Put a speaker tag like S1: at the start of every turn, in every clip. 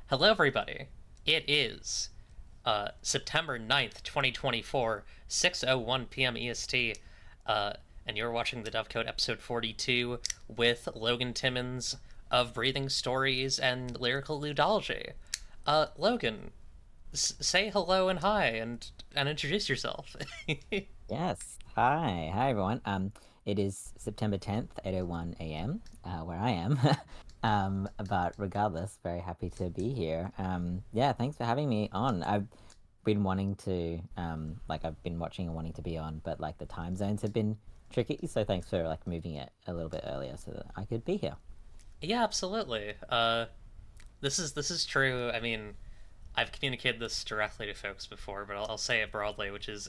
S1: Hello, everybody. It is September 9th, 2024, 6:01 p.m. EST, and you're watching the Dovecote episode 42 with Logan Timmons of Breathing Stories and Lyrical Ludology. Logan, say hello and hi and introduce yourself.
S2: Yes. Hi. Hi, everyone. It is September 10th, 8:01 a.m., where I am. But regardless, very happy to be here. Yeah, thanks for having me on. I've been wanting to, I've been watching and wanting to be on, but like the time zones have been tricky, so thanks for like moving it a little bit earlier so that I could be here.
S1: Yeah, absolutely. This is true. I mean, I've communicated this directly to folks before, but I'll say it broadly, which is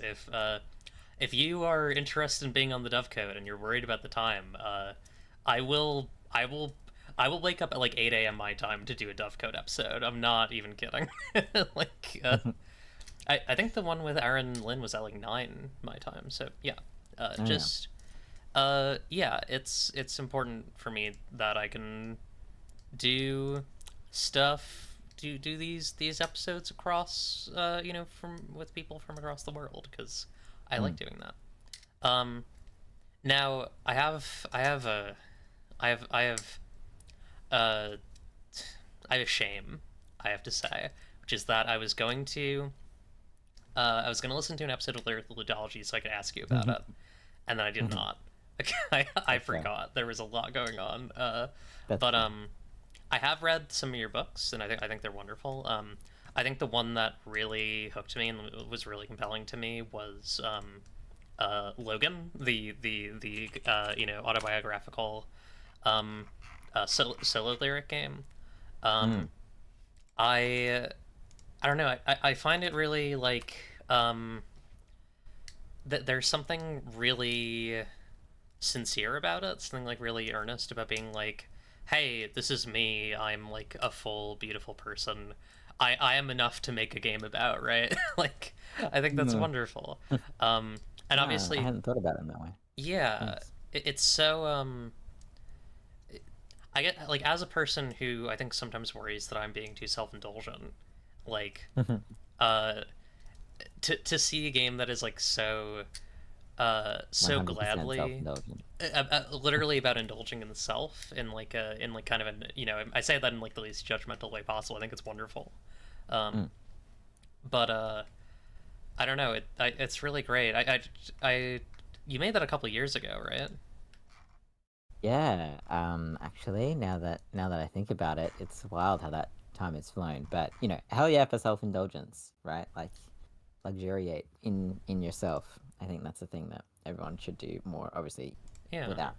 S1: if you are interested in being on the Dovecote and you're worried about the time, I will I will I will wake up at like 8 a.m. my time to do a Dovecote episode. I'm not even kidding. like I think the one with Aaron Lynn was at like 9 my time. So yeah,
S2: Oh yeah.
S1: just yeah, it's important for me that I can do stuff, do these episodes across from with people from across the world because I like
S2: Mm.
S1: doing that. Now uh I have shame, I have to say, which is that I was going to listen to an episode of Lyrical Ludology so I could ask you about it, and then I did not. I
S2: That's fair.
S1: forgot there was a lot going on.
S2: That's
S1: But
S2: fair.
S1: I have read some of your books, and I think they're wonderful. I think the one that really hooked me and was really compelling to me was Logan, the autobiographical solo lyric game. Um,
S2: Mm.
S1: I I don't know. I find it really like that there's something really sincere about it, something like really earnest about being like, hey, this is me. I'm like a full, beautiful person. I am enough to make a game about, right? like, I think that's
S2: No.
S1: wonderful. Um, and
S2: I
S1: obviously,
S2: hadn't thought about it in that way.
S1: yeah,
S2: Thanks.
S1: it's so I get like as a person who I think sometimes worries that I'm being too self-indulgent, like uh to see a game that is like so
S2: 100%
S1: gladly
S2: self-indulgent.
S1: literally about indulging in the self in like kind of an I say that in like the least judgmental way possible. I think it's wonderful. um
S2: Mm.
S1: but I don't know, it's really great. I You made that a couple years ago, right?
S2: Yeah, actually, now that I think about it, it's wild how that time has flown. But hell yeah for self-indulgence, right? Like luxuriate in yourself. I think that's the thing that everyone should do more, obviously,
S1: Yeah.
S2: without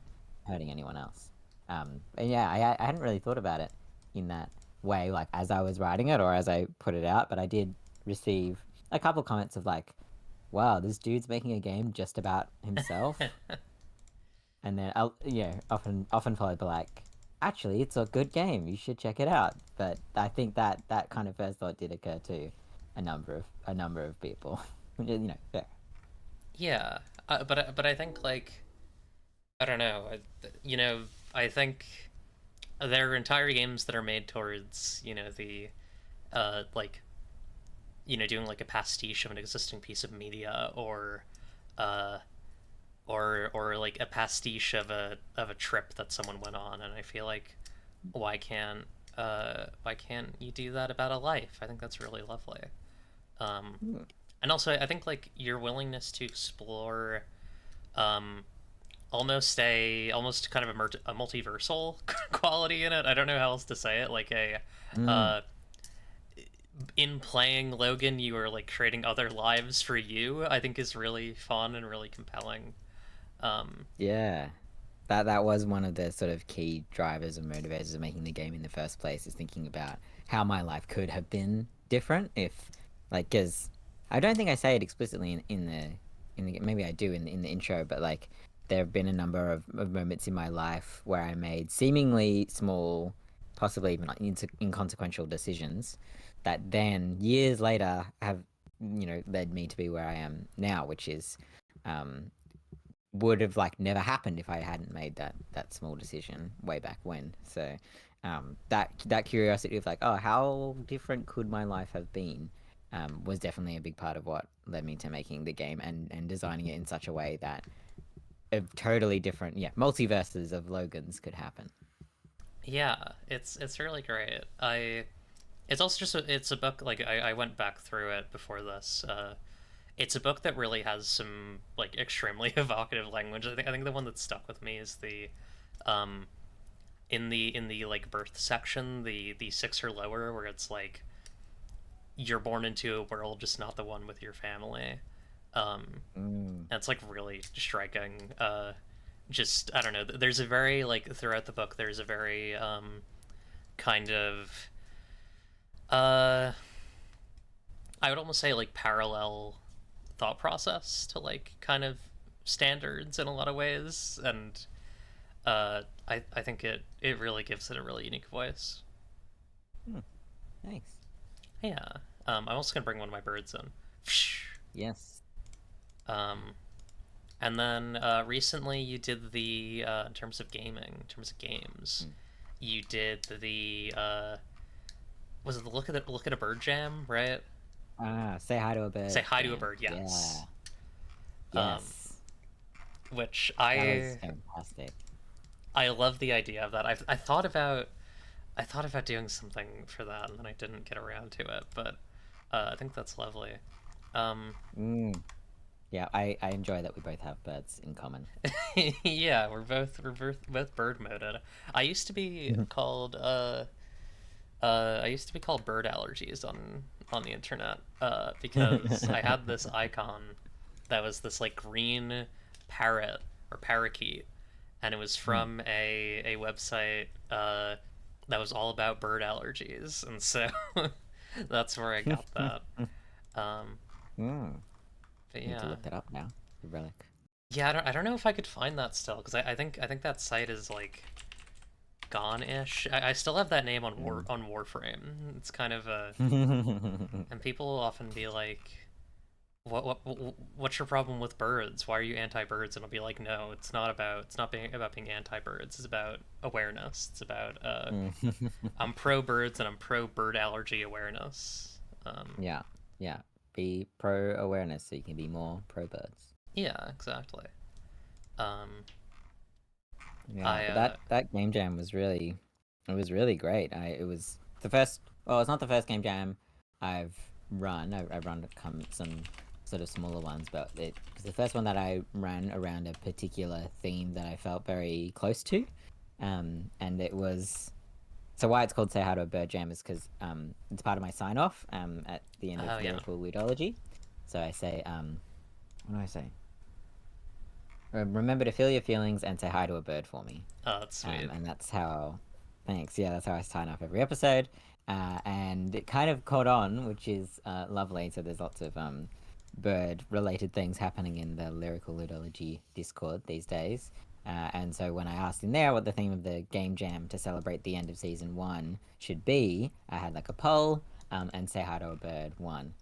S2: hurting anyone else. And yeah, I hadn't really thought about it in that way, like as I was writing it or as I put it out, but I did receive a couple comments of like, "Wow, this dude's making a game just about himself." And then often followed by like, actually, it's a good game. You should check it out. But I think that kind of first thought did occur to a number of people, which is fair.
S1: Yeah. But I think like I don't know. You know, I think there are entire games that are made towards the like doing like a pastiche of an existing piece of media, uh or like a pastiche of a trip that someone went on, and I feel like why can't why can't you do that about a life? I think that's really lovely. um
S2: Hmm.
S1: and also I think like your willingness to explore um almost kind of a multiversal quality in it. I don't know how else to say it. Like a
S2: Mm.
S1: uh in playing Logan, you are like creating other lives for you. I think is really fun and really compelling. um
S2: Yeah. That was one of the sort of key drivers and motivators of making the game in the first place, is thinking about how my life could have been different if, like, because I don't think I say it explicitly in the maybe I do in the intro, but like there have been a number of moments in my life where I made seemingly small, possibly even like inconsequential decisions that then years later have led me to be where I am now, which is um would have like never happened if I hadn't made that small decision way back when. So that curiosity of like, oh, how different could my life have been, was definitely a big part of what led me to making the game and designing it in such a way that a totally different, yeah, multiverses of Logans could happen.
S1: Yeah, it's really great. It's also just it's a book like I went back through it before this. It's a book that really has some like extremely evocative language. I think the one that stuck with me is the um in the like birth section, the six or lower, where it's like you're born into a world, just not the one with your family. That's like really striking. Just I don't know. There's a very like throughout the book. There's a very kind of uh I would almost say like parallel thought process to like kind of standards in a lot of ways, and I think it really gives it a really unique voice.
S2: Hmm, thanks.
S1: Yeah. I'm also gonna bring one of my birds in.
S2: Yes.
S1: Um, and then recently you did the in terms of gaming, in terms of games,
S2: Mm.
S1: you did the was it the look at a bird jam, right?
S2: Say hi to a
S1: Say
S2: bird
S1: hi to a
S2: jam.
S1: bird,
S2: Yeah.
S1: yes. Um,
S2: Yes.
S1: which
S2: That was fantastic.
S1: I love the idea of that. I thought about doing something for that, and then I didn't get around to it. But I think that's lovely. Um,
S2: Mm. Yeah, I enjoy that we both have birds in common.
S1: yeah, we're both bird moded. I used to be called I used to be called bird allergies on the internet because I had this icon that was this like green parrot or parakeet, and it was
S2: Mm.
S1: from a website that was all about bird allergies, and so that's where I got that. Um,
S2: Mm.
S1: but
S2: Need to
S1: yeah,
S2: look that up now. The relic.
S1: yeah, I don't know if I could find that still because I think that site is like gone-ish. I still have that name
S2: Mm.
S1: on Warframe. It's kind of a and people will often be like, what's your problem with birds? Why are you anti-birds?" And I'll be like, "No, it's not being about being anti-birds. It's about awareness. It's about
S2: Mm.
S1: I'm pro birds and I'm pro bird allergy awareness."
S2: Yeah, yeah. Be pro awareness so you can be more pro birds.
S1: Yeah, exactly. Um,
S2: Yeah,
S1: I
S2: but that game jam was really, it was really great. It was the first. Well, it's not the first game jam I've run. I've run some sort of smaller ones, but it was the first one that I ran around a particular theme that I felt very close to. And it was, so why it's called Say Hi to a Bird Jam is because it's part of my sign off at the end
S1: oh
S2: of
S1: yeah,
S2: lyrical ludology. So I say what do I say? Remember to feel your feelings and say hi to a bird for me.
S1: oh that's sweet.
S2: And that's how, thanks. Yeah, that's how I sign off every episode. And it kind of caught on, which is lovely. So there's lots of bird related things happening in the lyrical ludology Discord these days. And so when I asked in there what the theme of the game jam to celebrate the end of season one should be, I had like a poll, and say hi to a bird one,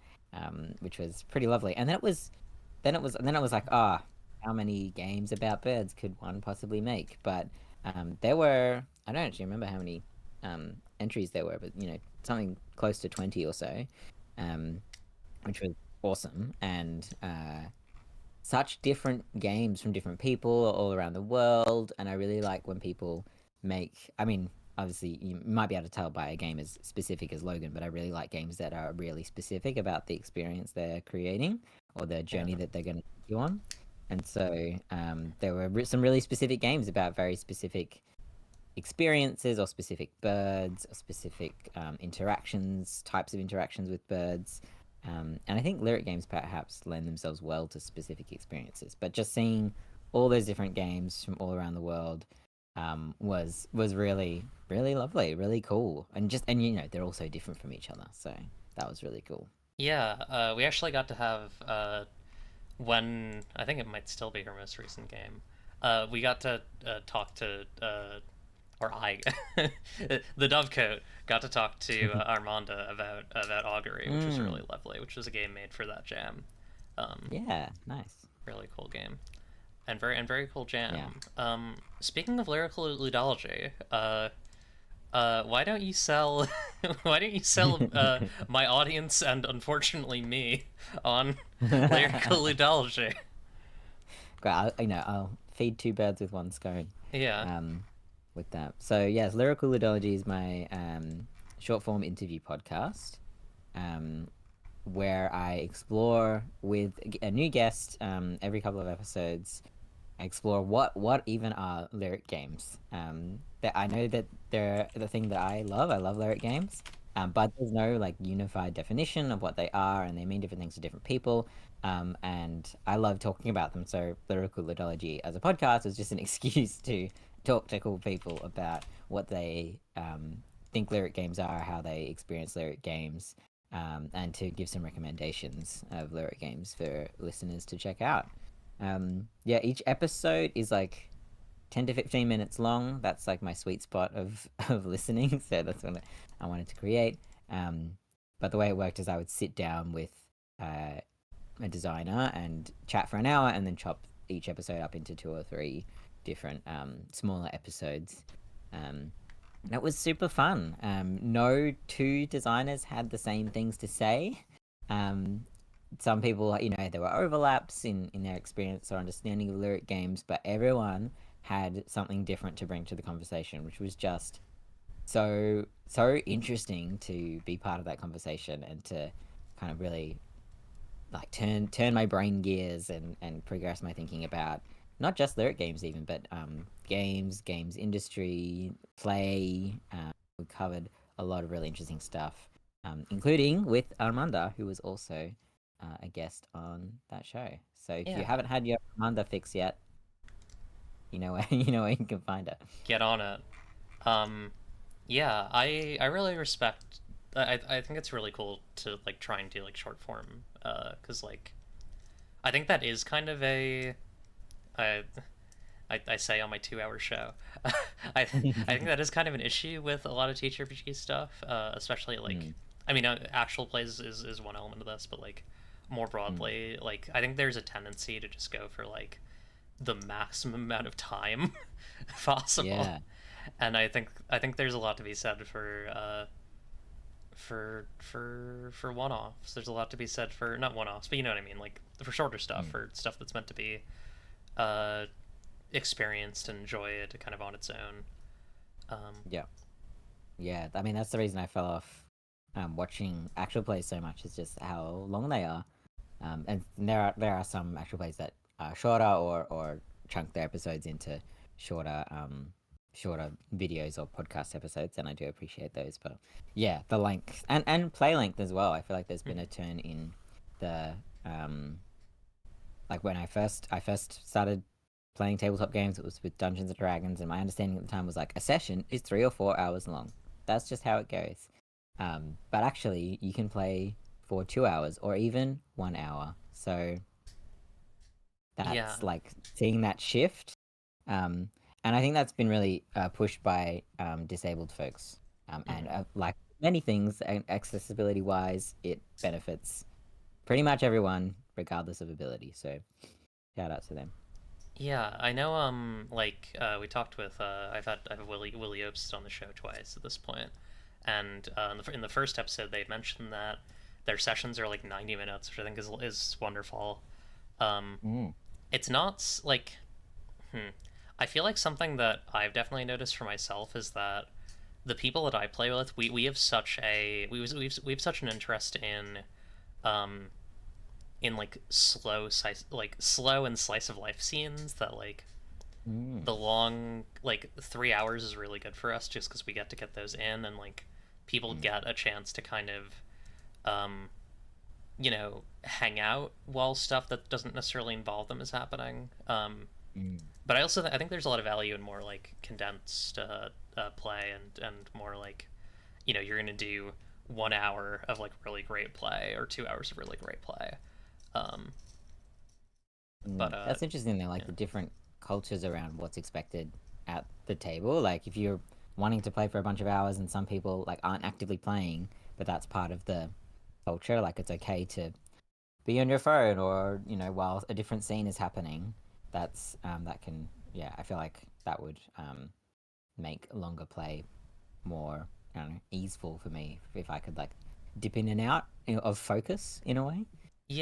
S2: which was pretty lovely. And then it was like, ah, how many games about birds could one possibly make? But there were, I don't actually remember how many entries there were, but something close to 20 or so, um, which was awesome. And such different games from different people all around the world. And I really like when people make, I mean, obviously you might be able to tell by a game as specific as Logan, but I really like games that are really specific about the experience they're creating or the
S1: Yeah.
S2: journey that they're going to take you on. And so there were some really specific games about very specific experiences or specific birds or specific interactions, types of interactions with birds. And I think lyric games perhaps lend themselves well to specific experiences. But just seeing all those different games from all around the world was really really lovely, really cool, and they're all so different from each other. So that was really cool.
S1: Yeah, we actually got to have when I think it might still be her most recent game. We got to talk to or I, the Dovecote got to talk to Armanda about Augury, which was really
S2: Mm,
S1: lovely, which was a game made for that jam.
S2: yeah, nice.
S1: Really cool game and very cool
S2: Yeah.
S1: jam. Speaking of lyrical ludology, Why don't you sell why don't you sell my audience and unfortunately me on lyrical ludology?
S2: Great, I'll feed two birds with one scone.
S1: Yeah.
S2: Um, with that. So yes, Lyrical Ludology is my short form interview podcast, um, where I explore with a new guest every couple of episodes. I explore what even are lyric games. That I know that they're the thing that I love. I love lyric games. But there's no like unified definition of what they are, and they mean different things to different people. And I love talking about them. So Lyrical Ludology as a podcast is just an excuse to talk to cool people about what they think lyric games are, how they experience lyric games, and to give some recommendations of lyric games for listeners to check out. Yeah, each episode is like 10 to 15 minutes long. That's like my sweet spot of, of listening. So that's what I wanted to create. Um, but the way it worked is I would sit down with uh, a designer and chat for an hour and then chop each episode up into two or three different smaller episodes. That was super fun. No two designers had the same things to say. Um, some people, there were overlaps in their experience or understanding of lyric games, but everyone had something different to bring to the conversation, which was just so interesting to be part of that conversation and to kind of really like turn my brain gears and progress my thinking about not just lyric games even, but games industry, play. We covered a lot of really interesting stuff, including with Armanda, who was also a guest on that show. So if you
S1: Yeah.
S2: haven't had your Armanda fix yet, you know where you know where you can find it.
S1: Get on it. Um yeah, I really respect I think it's really cool to like try and do like short form cuz like I think that is kind of a I I say on my 2 hour show. I think that is kind of an issue with a lot of TTRPG stuff, especially like
S2: Mm,
S1: I mean actual plays is one element of this, but like more
S2: mm.
S1: broadly, like I think there's a tendency to just go for like the maximum amount of time possible,
S2: Yeah.
S1: and I think there's a lot to be said for one offs. There's a lot to be said for not one offs, but you know what I mean, like for shorter stuff,
S2: Mm.
S1: for stuff that's meant to be uh experienced and enjoyed kind of on its own.
S2: Yeah. Yeah. I mean, that's the reason I fell off watching actual plays so much is just how long they are. And there are some actual plays that are shorter or chunk their episodes into shorter shorter videos or podcast episodes, and I do appreciate those. But yeah, the length and play length as well. I feel like there's been a
S1: Mhm.
S2: turn in the like when I first started playing tabletop games, it was with Dungeons and Dragons, and my understanding at the time was like a session is 3 or 4 hours long. That's just how it goes. But actually, you can play for 2 hours or even 1 hour. So
S1: Yeah.
S2: that's like seeing that shift. And I think that's been really pushed by disabled folks. And
S1: Mhm.
S2: like many things, accessibility wise, it benefits pretty much everyone, regardless of ability. So shout out to them.
S1: Yeah, I know. Like we talked with. I've Willie Obst on the show twice at this point, and in the first episode they mentioned that their sessions are like 90 minutes, which I think is wonderful. Um,
S2: Mm,
S1: it's not like I feel like something that I've definitely noticed for myself is that the people that I play with, we have such a we have such an interest um like slow and slice of life scenes that like
S2: mm,
S1: the long like 3 hours is really good for us just because we get to get those in and like people
S2: mm,
S1: get a chance to kind of um hang out while stuff that doesn't necessarily involve them is happening.
S2: mm,
S1: But I also I think there's a lot of value in more like condensed play and more like you're gonna do 1 hour of like really great play or 2 hours of really great play. Um, but
S2: mm. That's interesting though, like
S1: yeah.
S2: the different cultures around what's expected at the table. Like if you're wanting to play for a bunch of hours and some people like aren't actively playing, but that's part of the culture, like it's okay to be on your phone or, while a different scene is happening. That can, yeah, I feel like that would make longer play more, I don't know, easeful for me if I could like dip in and out of focus in a way,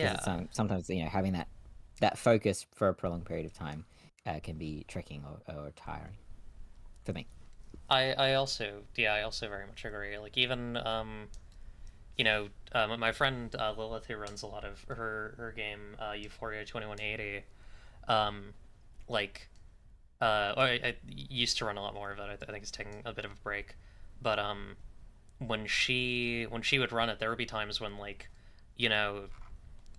S2: because it's
S1: Yeah.
S2: sometimes having that focus for a prolonged period of time can be tricking or tiring for me.
S1: I also, yeah, I also very much agree. Like even my friend Lilith, who runs a lot of her game Euphoria 2180, um, like I used to run a lot more of it. I think it's taking a bit of a break, but when she would run it, there would be times when like, you know,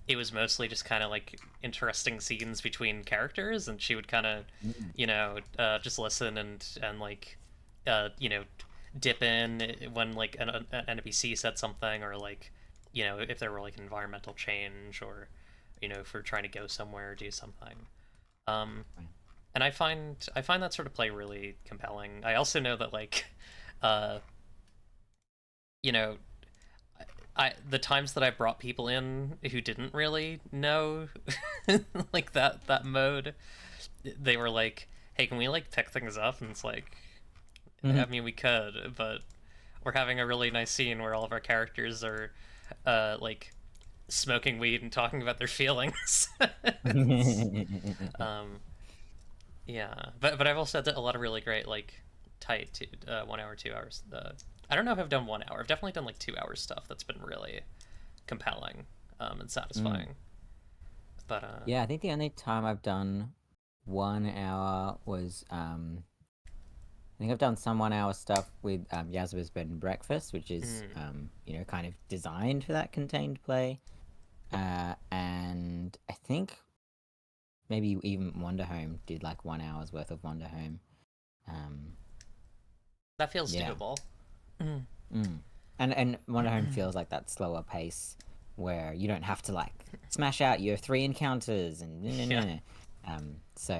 S1: it was mostly just kind of like interesting scenes between characters, and she would kind of,
S2: Mm.
S1: just listen and like, you know, dip in when like an NPC said something, or like, if there were like an environmental change, or if we're trying to go somewhere or do something. Um,
S2: Right.
S1: and I find that sort of play really compelling. I also know that like, uh, you know, the times that I brought people in who didn't really know like that mode, they were like, "Hey, can we like pick things up?" And it's like, I
S2: Mhm.
S1: mean, we could, but we're having a really nice scene where all of our characters are, like smoking weed and talking about their feelings. um, yeah, but I've also had a lot of really great like tight 1 hour, 2 hours. I don't know if I've done 1 hour. I've definitely done like 2 hours stuff that's been really compelling and
S2: Mm.
S1: satisfying. But
S2: Yeah, I think the only time I've done 1 hour was I think I've done some 1 hour stuff with Yasba's Bed and Breakfast, which is
S1: mm,
S2: kind of designed for that contained play. And I think maybe even Wonder Home did like 1 hour's worth of Wonder Home. Um,
S1: that feels
S2: yeah.
S1: doable. Mm.
S2: Mm. And Wonder Home feels like that slower pace where you don't have to like smash out your three encounters and no, no,
S1: Yeah.
S2: no, no. So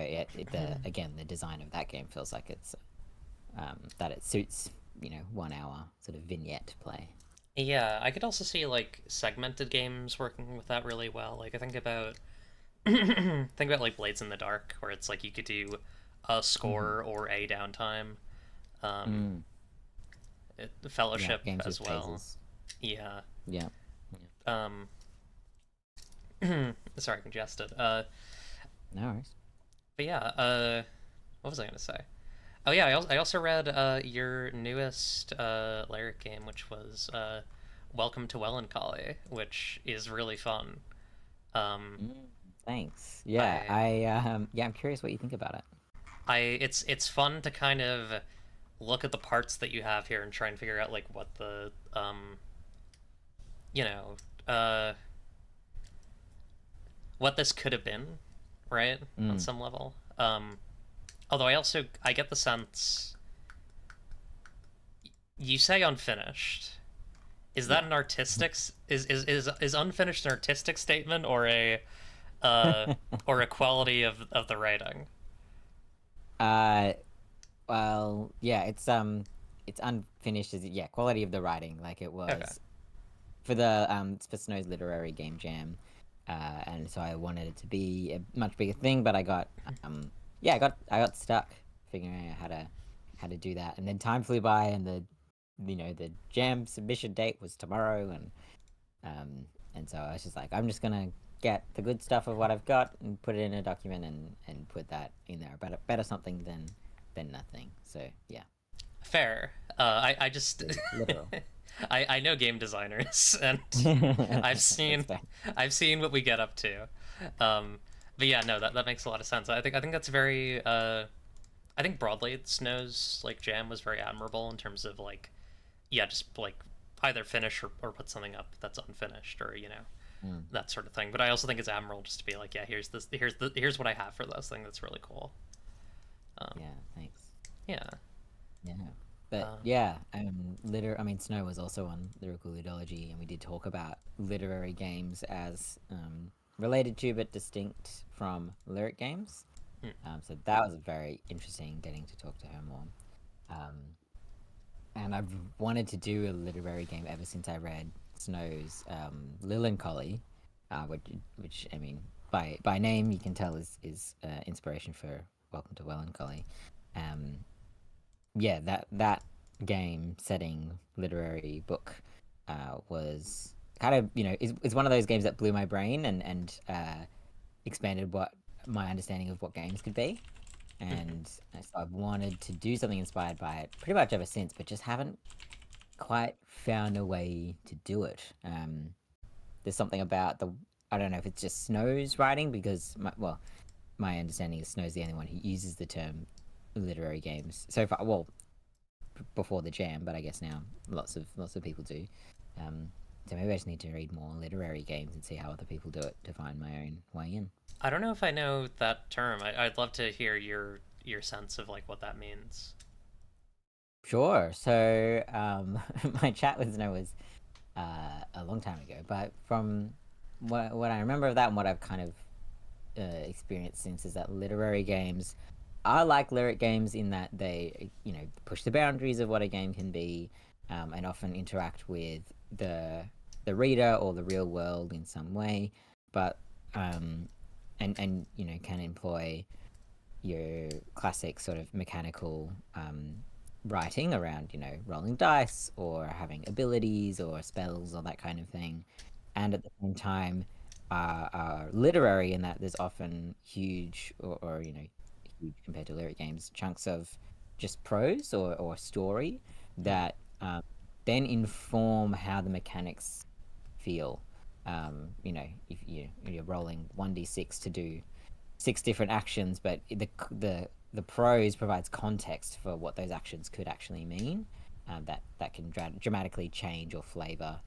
S2: the again the design of that game feels like it's that it suits 1 hour sort of vignette play.
S1: Yeah, I could also see like segmented games working with that really well. Like I think about think about like Blades in the Dark, where it's like you could do a
S2: Mm-hmm.
S1: score or a downtime. Um,
S2: Mm.
S1: the
S2: Yeah,
S1: Fellowship
S2: games
S1: as
S2: with
S1: well.
S2: phases.
S1: Yeah.
S2: Yeah. Yeah.
S1: Um, sorry, congested.
S2: No worries.
S1: But yeah. What was I gonna say? Oh yeah, I also read your newest Lyric game, which was Welcome to Wellencholly, which is really fun. Um,
S2: Mm, thanks. Yeah,
S1: I
S2: I'm curious what you think about it.
S1: it's fun to kind of look at the parts that you have here and try and figure out like what the you know uh what this could have been, right? On
S2: Mm.
S1: some level. Although I get the sense you say unfinished. Is that
S2: Yeah.
S1: an artistic is unfinished an artistic statement, or a quality of the writing?
S2: uh Well, yeah, it's unfinished as yeah, quality of the writing, like it
S1: Okay.
S2: was for the it's for Snow's literary game jam, and so I wanted it to be a much bigger thing, but I got yeah, I got stuck figuring out how to do that, and then time flew by, and the jam submission date was tomorrow, um and so I was just like, I'm just gonna get the good stuff of what I've got and put it in a document and put that in there. Better something than nothing. So yeah,
S1: Fair. I just
S2: literal.
S1: I know game designers, and I've
S2: That's
S1: seen
S2: fair.
S1: I've seen what we get up to. Um, but yeah, no, that makes a lot of sense. I think that's very I think broadly Snow's like jam was very admirable in terms of like, yeah, just like either finish or put something up that's unfinished, or
S2: Mm,
S1: that sort of thing. But I also think it's admirable just to be like, yeah, here's what I have for this thing that's really cool. Um,
S2: yeah, thanks.
S1: yeah.
S2: Yeah. But
S1: Uh,
S2: yeah, I mean, Snow was also on Lyrical Ludology, and we did talk about literary games as related to but distinct from lyric games.
S1: mm,
S2: So that was very interesting getting to talk to her more. Um, and I've wanted to do a literary game ever since I read Snow's Collie, which I mean by name you can tell is inspiration for Welcome to Collie. Um, yeah, that game setting literary book was kind of is one of those games that blew my brain and expanded what my understanding of what games could be.
S1: Mhm.
S2: And so I've wanted to do something inspired by it pretty much ever since, but just haven't quite found a way to do it. There's something about the I don't know if it's just Snow's writing because my understanding is Snow's the only one who uses the term literary games so far. Well, before the jam, but I guess now lots of people do. Um, so maybe I just need to read more literary games and see how other people do it to find my own way in.
S1: I don't know if I know that term. I'd love to hear your sense of like what that means.
S2: Sure. So my chat with Snow was a long time ago, but from what I remember of that and what I've kind of experienced since is that literary games are like lyric games in that they push the boundaries of what a game can be, and often interact with the the reader or the real world in some way, but um, and can employ your classic sort of mechanical writing around rolling dice or having abilities or spells or that kind of thing, and at the same time are literary in that there's often huge or huge compared to lyric games chunks of just prose or story
S1: Mhm.
S2: that then inform how the mechanics feel. If you're rolling 1d6 to do six different actions, but the prose provides context for what those actions could actually mean. That can dramatically change or flavor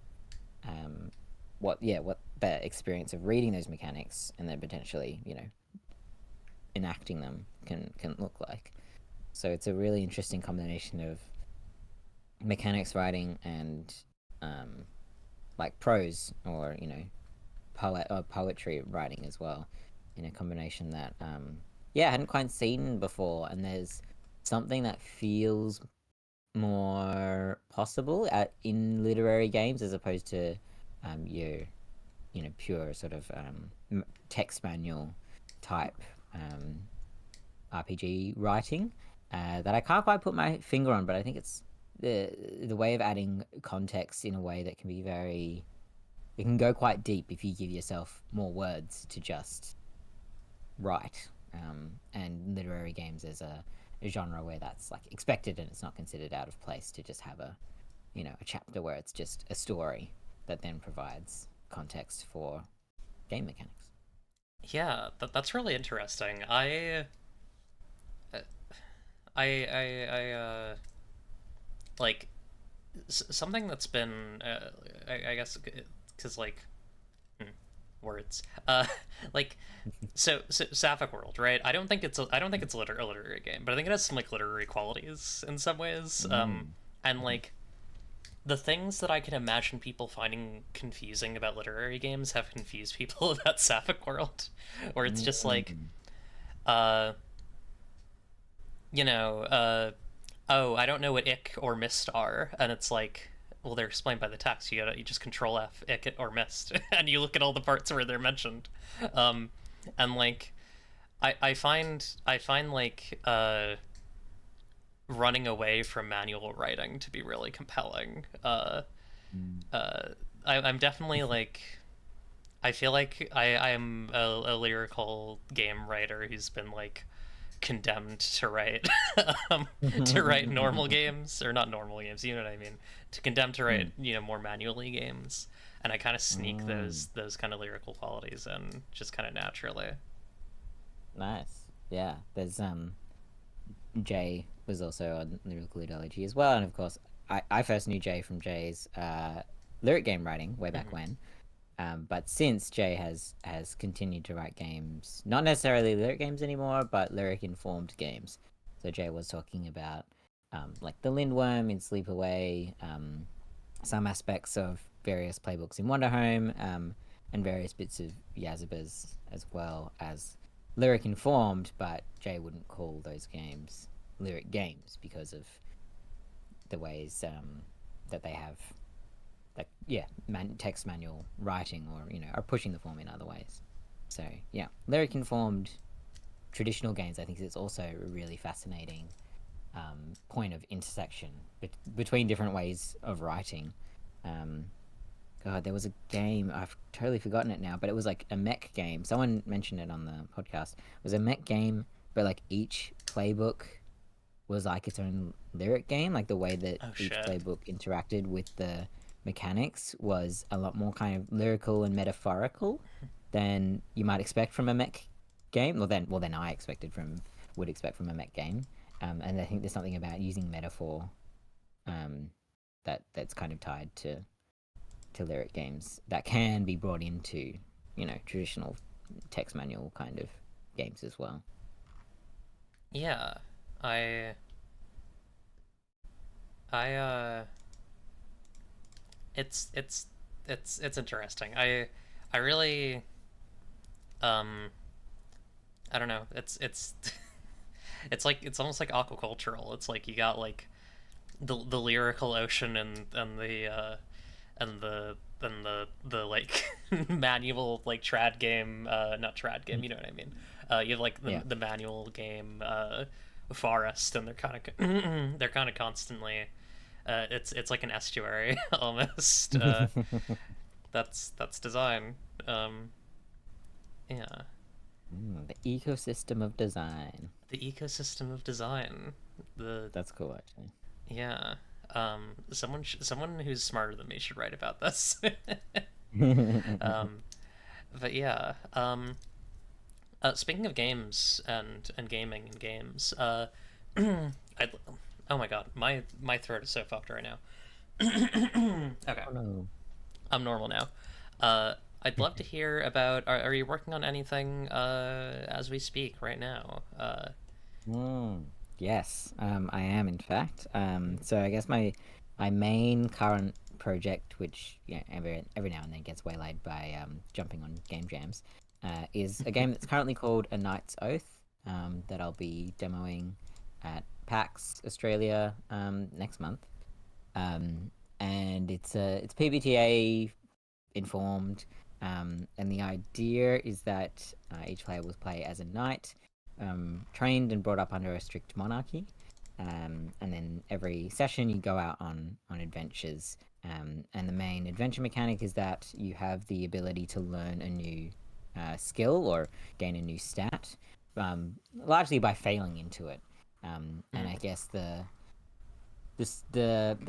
S2: um, what the experience of reading those mechanics and then potentially enacting them can look like. So it's a really interesting combination of mechanics writing and um, like prose or poetry writing as well, in a combination that yeah, I hadn't quite seen before. And there's something that feels more possible in literary games as opposed to your pure sort of text manual type um, RPG writing that I can't quite put my finger on, but I think it's the way of adding context in a way that can be very it can go quite deep if you give yourself more words to just write. And literary games is a genre where that's like expected and it's not considered out of place to just have a chapter where it's just a story that then provides context for game mechanics.
S1: Yeah, that's really interesting. I like something that's been I guess because like hmm, words like so Sapphic World, right? I don't think it's a literary game, but I think it has some like literary qualities in some ways.
S2: Mm.
S1: And like the things that I can imagine people finding confusing about literary games have confused people about Sapphic World, where it's just like,
S2: Mm.
S1: uh, you know, oh, I don't know what ick or mist are, and it's like, well, they're explained by the text. You just control F ick or mist, and you look at all the parts where they're mentioned, um, and like I find like running away from manual writing to be really compelling.
S2: Mm.
S1: Uh, I'm definitely like I feel like I'm a lyrical game writer who's been like condemned to write to write normal games or not normal games, you know what I mean? To condemn to write
S2: Mm.
S1: more manually games, and I kind of sneak
S2: Mm.
S1: those kind of lyrical qualities in just kind of naturally.
S2: Nice. Yeah. There's Jay was also on Lyrical Ideology as well, and of course, I first knew Jay from Jay's lyric game writing way back
S1: Mm-hmm.
S2: when. But since Jay has continued to write games, not necessarily lyric games anymore, but lyric informed games. So Jay was talking about like the Lindworm in Sleepaway, some aspects of various playbooks in Wonderhome, and various bits of Yazabas as well as lyric informed, but Jay wouldn't call those games lyric games because of the ways that they have like yeah text manual writing or are pushing the form in other ways. So yeah, lyric informed traditional games I think is also really fascinating point of intersection between different ways of writing. Um, God, there was a game, I've totally forgotten it now, but it was like a mech game. Someone mentioned it on the podcast. It was a mech game, but like each playbook was like its own lyric game. Like the way that
S1: Oh
S2: each
S1: shit.
S2: playbook interacted with the mechanics was a lot more kind of lyrical and metaphorical than you might expect from a mech game. Well then I would expect from a mech game. And I think there's something about using metaphor um, that's kind of tied to lyric games that can be brought into, traditional text manual kind of games as well.
S1: Yeah. I I it's it's interesting. I really um I don't know. It's it's like it's almost like aquacultural. It's like you got like the lyrical ocean and the like manual like trad game, not trad game, you know what I mean. You have like
S2: Yeah.
S1: the manual game forest, and they're kind of constantly it's like an estuary almost. That's design. um yeah.
S2: The ecosystem of design.
S1: The ecosystem of design. The
S2: That's cool, actually.
S1: Yeah. Someone who's smarter than me should write about this. um, but yeah. Speaking of games and gaming and games, I oh my god, my throat is so fucked right now. Okay,
S2: Oh no.
S1: I'm normal now. I'd love to hear about. Are you working on anything as we speak right now?
S2: Mm, yes, I am in fact. So I guess my main current project, which every now and then gets waylaid by jumping on game jams, is a game that's currently called A Knight's Oath. That I'll be demoing at PAX Australia next month. Um, and it's PBTA informed. And the idea is that each player will play as a knight, trained and brought up under a strict monarchy. And then every session you go out on adventures. And the main adventure mechanic is that you have the ability to learn a new skill or gain a new stat, largely by failing into it. And I guess the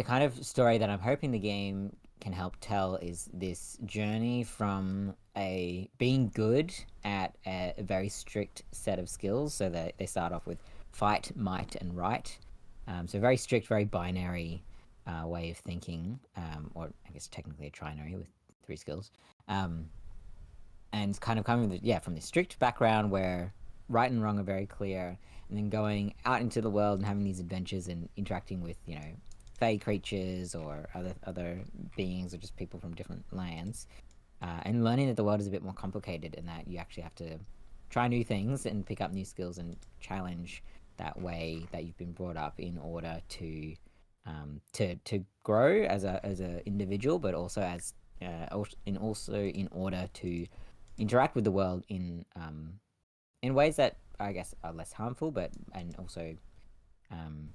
S2: kind of story that I'm hoping the game can help tell is this journey from a being good at a very strict set of skills. So that they start off with fight, might, and right. So very strict, very binary way of thinking, or I guess technically a trinary with three skills. Um, and kind of coming from this strict background where right and wrong are very clear, and then going out into the world and having these adventures and interacting with fey creatures or other beings or just people from different lands, and learning that the world is a bit more complicated and that you actually have to try new things and pick up new skills and challenge that way that you've been brought up in order to grow as a individual, but also in order to interact with the world in ways that I guess are less harmful, but and also um,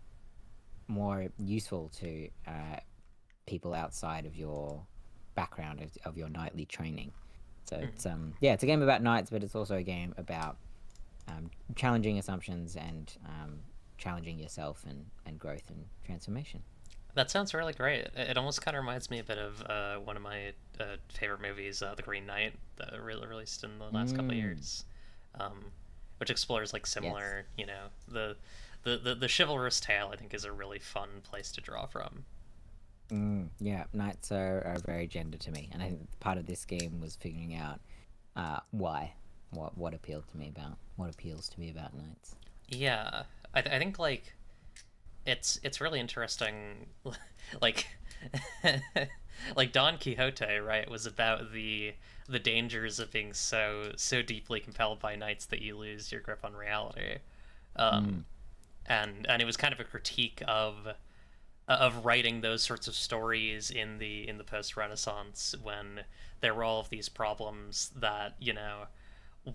S2: more useful to people outside of your background of your knightly training. So it's a game about knights, but it's also a game about challenging assumptions and challenging yourself and growth and transformation.
S1: That sounds really great. It almost kind of reminds me a bit of one of my favorite movies, The Green Knight, that released in the last couple of
S2: Mm,
S1: years, which explores like
S2: yes.
S1: similar, the chivalrous tale. I think is a really fun place to draw from.
S2: Yeah, knights are very gender to me, and I think part of this game was figuring out why, what appeals to me about knights.
S1: Yeah, I think like it's really interesting, like like Don Quixote, right, was about the dangers of being so deeply compelled by knights that you lose your grip on reality.
S2: Mm,
S1: Um, and it was kind of a critique of writing those sorts of stories in the post Renaissance when there were all of these problems that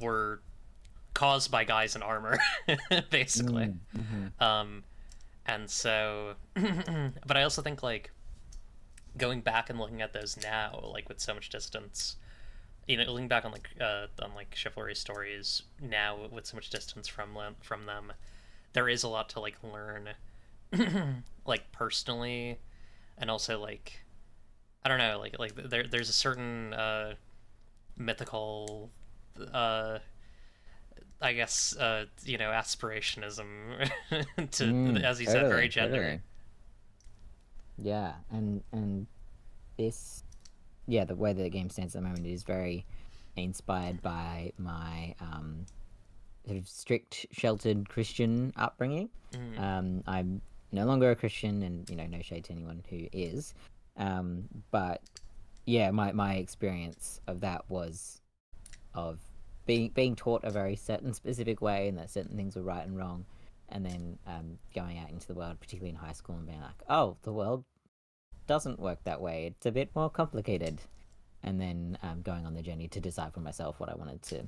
S1: were caused by guys in armor, basically.
S2: mm, mm-hmm.
S1: Um, And so, but I also think like going back and looking at those now, like with so much distance, looking back on like chivalry stories now with so much distance from them, there is a lot to like learn, like personally, and also like I don't know, there's a certain mythical, uh, I guess, aspirationism to, as you said, very
S2: Totally,
S1: gender.
S2: totally. Yeah, and this, yeah, the way the game stands at the moment is very inspired by my sort of strict, sheltered Christian upbringing.
S1: Mm,
S2: I'm no longer a Christian, and no shade to anyone who is. But yeah, my experience of that was of being taught a very certain specific way, and that certain things were right and wrong, and then going out into the world, particularly in high school, and being like, oh, the world doesn't work that way. It's a bit more complicated. And then going on the journey to decide for myself what I wanted to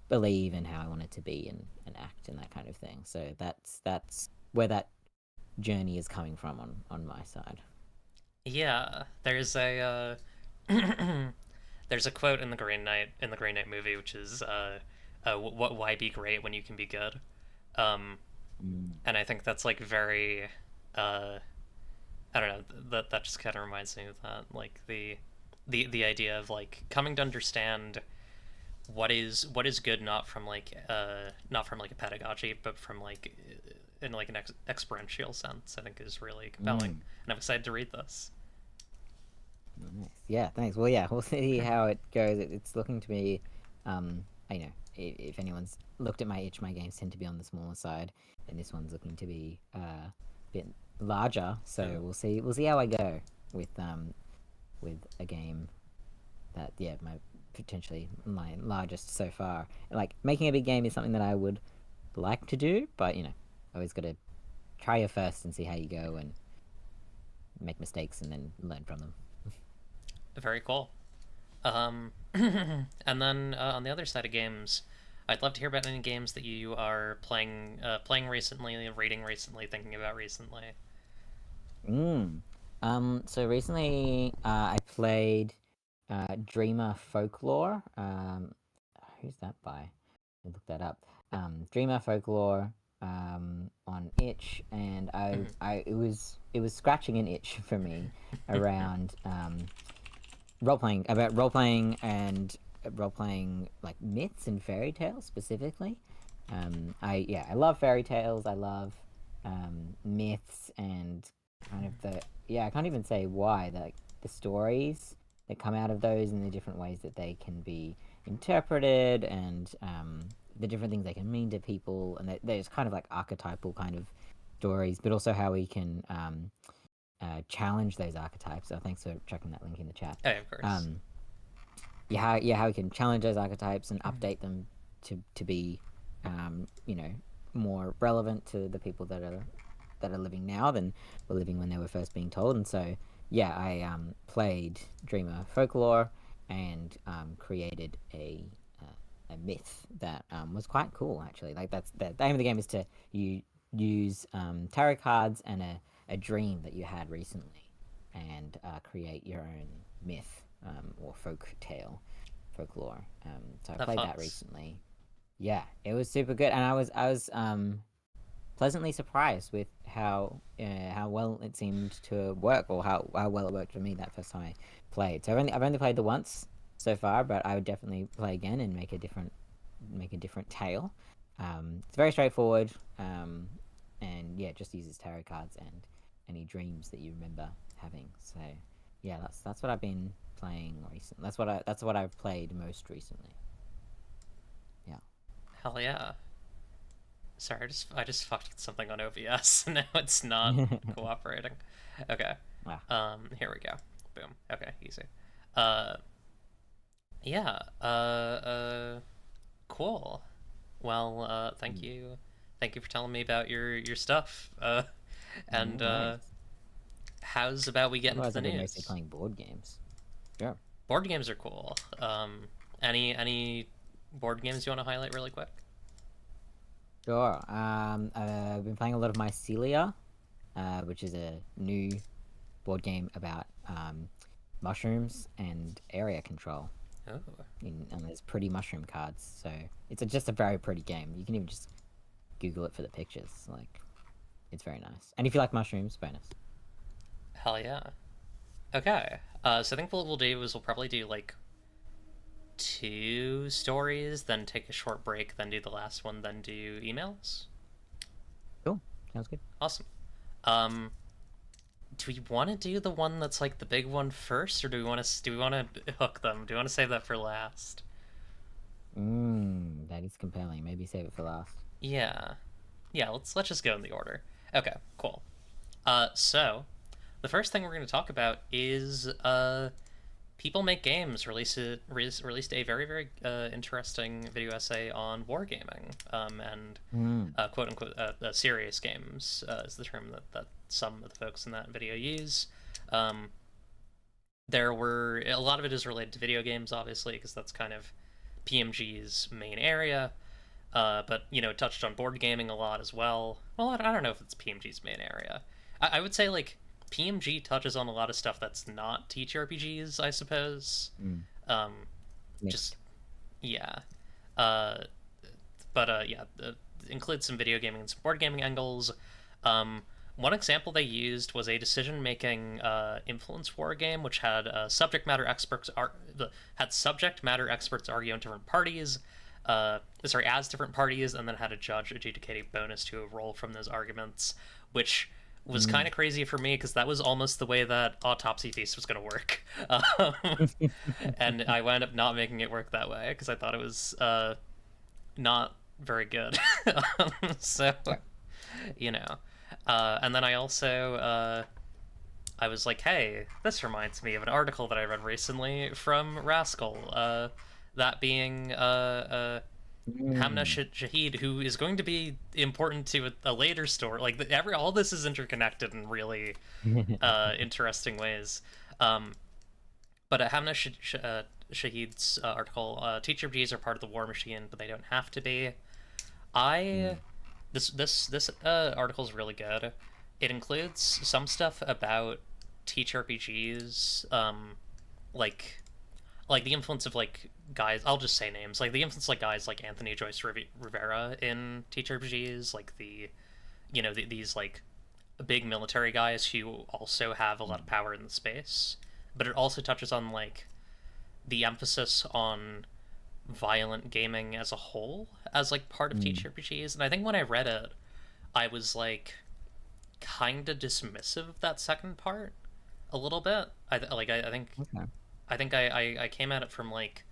S2: believe and how I wanted to be and act and that kind of thing. So that's where that journey is coming from on my side.
S1: yeah, there's a quote in the Green Knight movie, which is what why be great when you can be good. Um,
S2: Mm.
S1: and I think that's like very uh, I don't know, that just kind of reminds me of that, like the idea of like coming to understand what is good, not from like a pedagogy, but from like in like an experiential sense. I think is really compelling,
S2: Mm.
S1: and I'm excited to read this.
S2: Nice. Yeah, thanks. Well, yeah, we'll see how it goes. It's looking to be, um, if anyone's looked at my itch, my games tend to be on the smaller side, and this one's looking to be a bit larger. So
S1: Ooh,
S2: we'll see. We'll see how I go with a game that, yeah, my potentially my largest so far. Like making a big game is something that I would like to do, but always got to try it first and see how you go and make mistakes and then learn from them.
S1: very cool. And then on the other side of games, I'd love to hear about any games that you are playing recently, reading recently, thinking about recently.
S2: Mm. So recently, I played Dreamer Folklore. Who's that by? I looked that up. Dreamer Folklore on itch, and
S1: Mhm.
S2: it was scratching an itch for me around role playing and role playing like myths and fairy tales specifically. I love fairy tales. I love myths and kind of I can't even say why, like the stories that come out of those and the different ways that they can be interpreted, and the different things they can mean to people, and there's kind of like archetypal kind of stories, but also how we can challenge those archetypes. So thanks for chucking that link in the chat.
S1: Oh, of course.
S2: Um, how we can challenge those archetypes and update them to be, more relevant to the people that are living now than were living when they were first being told. And so, yeah, I played Dreamer Folklore and created a myth that was quite cool, actually. Like that's the aim of the game is to you use tarot cards and a dream that you had recently, and create your own myth, or folklore. So I
S1: That
S2: played that
S1: fucks.
S2: recently. Yeah, it was super good, and I was pleasantly surprised with how well it seemed to work, or how well it worked for me that first time I played. So I've only played the once so far, but I would definitely play again and make a different tale. It's very straightforward, and yeah, just uses tarot cards and any dreams that you remember having. So yeah, that's what I've been playing recently. That's what I've played most recently. Yeah.
S1: Hell yeah. Sorry, I just fucked with something on OBS. Now it's not cooperating. Okay.
S2: Ah.
S1: Here we go. Boom. Okay, easy. Uh, yeah. Cool. Well, thank you for telling me about your stuff.
S2: No
S1: And
S2: worries.
S1: how's about we get into
S2: Otherwise,
S1: the
S2: I've been mostly
S1: news?
S2: playing board games. Sure.
S1: Board games are cool. Any board games you want to highlight really quick?
S2: Sure. I've been playing a lot of Mycelia. which is a new board game about mushrooms and area control.
S1: Oh.
S2: And there's pretty mushroom cards, so it's just a very pretty game. You can even just Google it for the pictures. Like, it's very nice. And if you like mushrooms, bonus.
S1: Hell yeah. Okay. So I think what we'll do is we'll probably do like 2 stories, then take a short break, then do the last one, then do emails.
S2: Cool. Sounds good.
S1: Awesome. Do we want to do the one that's like the big one first, or do we want to hook them? Do we want to save that for last?
S2: That is compelling. Maybe save it for last.
S1: Yeah. Yeah, let's just go in the order. Okay, cool. So the first thing we're going to talk about is People Make Games released a very, very interesting video essay on wargaming, and quote unquote serious games is the term that some of the folks in that video use. There were a lot of it is related to video games, obviously, because that's kind of PMG's main area. But it touched on board gaming a lot as well. Well, I don't know if it's PMG's main area. I would say like PMG touches on a lot of stuff that's not TTRPGs, I suppose. Just yeah. Yeah, includes some video gaming and some board gaming angles. One example they used was a decision-making influence war game, which had subject matter experts argue on different parties. As different parties, and then had a judge adjudicate a bonus to a roll from those arguments, which was kind of crazy for me because that was almost the way that Autopsy Feast was going to work. And I wound up not making it work that way because I thought it was not very good. So, and then I also I was like, hey, this reminds me of an article that I read recently from Rascal. That being Hamna Shahid, who is going to be important to a later story. Like all this is interconnected in really interesting ways. But Hamna Shahid's article, teacher Gs are part of the war machine, but they don't have to be. This article is really good. It includes some stuff about TTRPGs, like the influence of like guys. I'll just say names. Like the influence like guys like Anthony Joyce Rivera in TTRPGs, like these like big military guys who also have a lot of power in the space. But it also touches on like the emphasis on violent gaming as a whole as like part of TTRPGs. And I think when I read it, I was like kind of dismissive of that second part a little bit. I think. Okay. I think I came at it from like,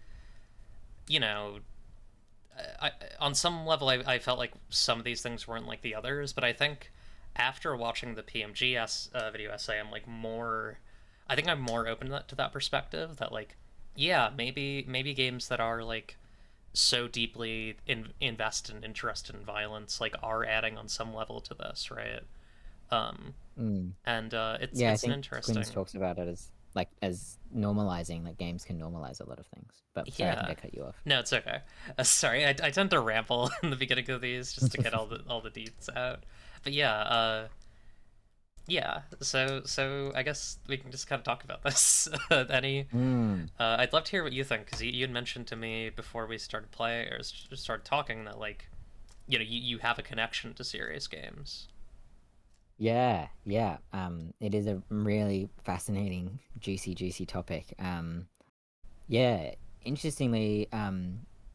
S1: on some level I felt like some of these things weren't like the others, but I think after watching the PMG video essay, I'm more open to that perspective that like, yeah, maybe games that are like so deeply invested and interested in violence like are adding on some level to this, right? And it's an interesting.
S2: Quinn talks about it as normalizing, like games can normalize a lot of things. But sorry, I think I cut you off.
S1: No, it's okay. Sorry, I tend to ramble in the beginning of these just to get all the deets out. But yeah. So I guess we can just kind of talk about this. I'd love to hear what you think because you had mentioned to me before we started playing or started talking that like, you have a connection to serious games.
S2: Yeah. It is a really fascinating, juicy topic. Interestingly,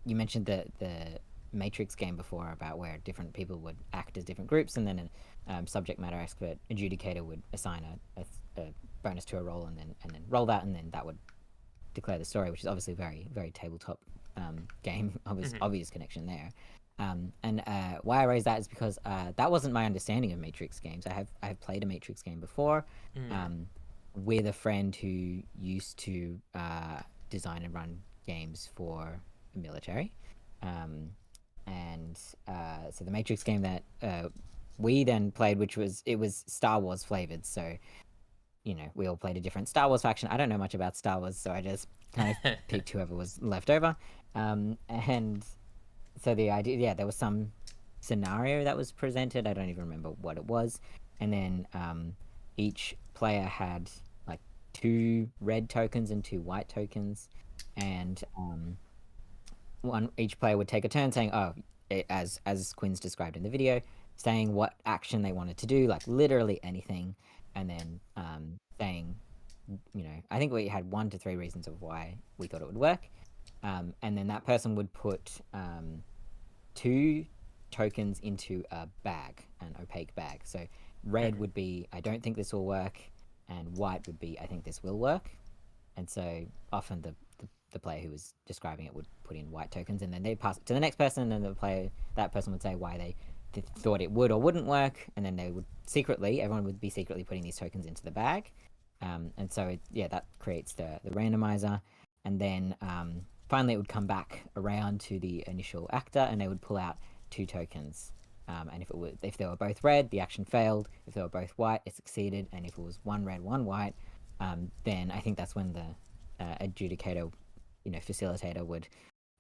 S2: you mentioned the Matrix game before about where different people would act as different groups, and then a subject matter expert adjudicator would assign a bonus to a roll, and then roll that, and then that would declare the story, which is obviously very, very tabletop game. Obvious connection there. And why I raise that is because that wasn't my understanding of Matrix games. I have played a Matrix game before with a friend who used to design and run games for the military. So the Matrix game that we then played, which was Star Wars flavored, so we all played a different Star Wars faction. I don't know much about Star Wars, so I just kind of picked whoever was left over. And so the idea, there was some scenario that was presented. I don't even remember what it was. and then each player had like two red tokens and two white tokens, and one each player would take a turn saying, "Oh," as Quinn's described in the video, saying what action they wanted to do, like literally anything, and then saying, I think we had 1 to 3 reasons of why we thought it would work, and then that person would put two tokens into a bag, an opaque bag. So red
S1: Mhm.
S2: would be, I don't think this will work, and white would be, I think this will work. And so often the player who was describing it would put in white tokens, and then they'd pass it to the next person, and that person would say why they thought it would or wouldn't work, and then everyone would be secretly putting these tokens into the bag. And so that creates the randomizer, and then finally it would come back around to the initial actor, and they would pull out two tokens. And if they were both red, the action failed. If they were both white, it succeeded. And if it was one red, one white, then I think that's when the adjudicator, facilitator would,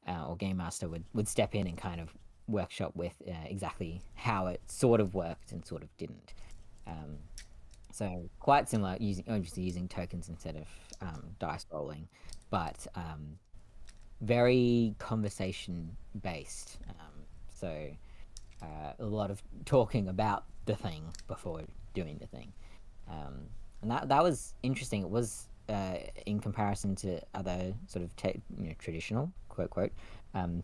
S2: or game master would step in and kind of workshop with exactly how it sort of worked and sort of didn't. Um, so quite similar, obviously using tokens instead of dice rolling, but very conversation based. So a lot of talking about the thing before doing the thing, and that was interesting. It was in comparison to other sort of traditional quote quote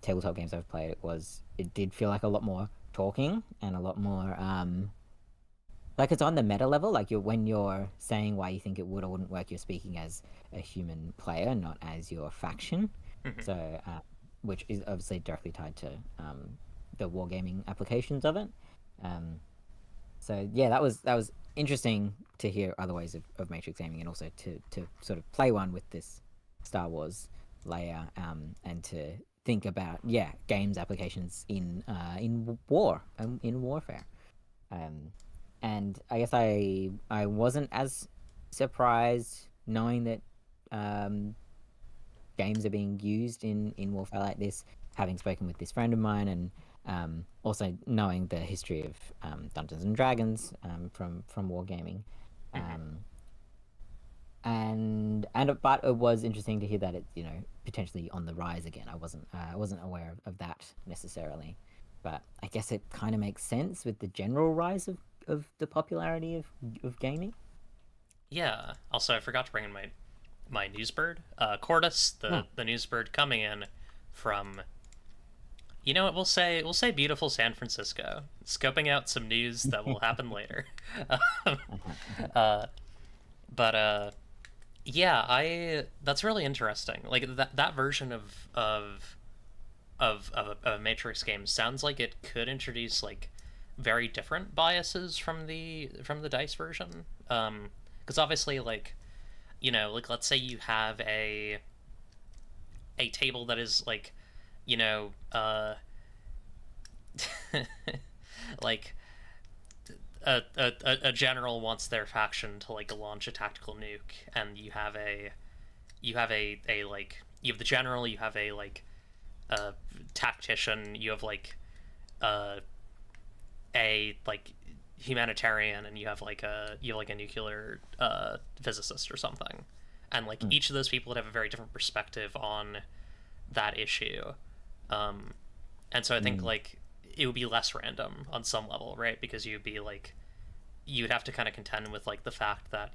S2: tabletop games I've played. It did feel like a lot more talking and a lot more like it's on the meta level. Like when you're saying why you think it would or wouldn't work, you're speaking as a human player, not as your faction.
S1: Mhm.
S2: So, which is obviously directly tied to the wargaming applications of it. Um, so yeah, that was interesting to hear other ways of Matrix gaming, and also to sort of play one with this Star Wars layer, and to think about games applications in war and in warfare. Um, and I guess I wasn't as surprised knowing that um, games are being used in warfare like this, having spoken with this friend of mine, and also knowing the history of Dungeons and Dragons from wargaming.
S1: Mhm.
S2: Um, and but it was interesting to hear that it's potentially on the rise again. I wasn't aware of that necessarily, but I guess it kind of makes sense with the general rise of the popularity of gaming.
S1: Yeah. Also, I forgot to bring in my news bird, Cordis,
S2: Oh,
S1: the news bird coming in from, what we'll say beautiful San Francisco, scoping out some news that will happen later.
S2: uh-huh, uh-huh.
S1: uh, but yeah, I that's really interesting. Like that version of a Matrix game sounds like it could introduce like very different biases from the dice version. Because obviously, like like let's say you have a table that is like, you know, like a general wants their faction to like launch a tactical nuke, and you have a like you have the general, you have a like a tactician, you have like uh, a like humanitarian, and you have like a nuclear physicist or something, and like
S2: Mm,
S1: each of those people would have a very different perspective on that issue, um, and so I think
S2: mm,
S1: like it would be less random on some level, right? Because you'd have to kind of contend with like the fact that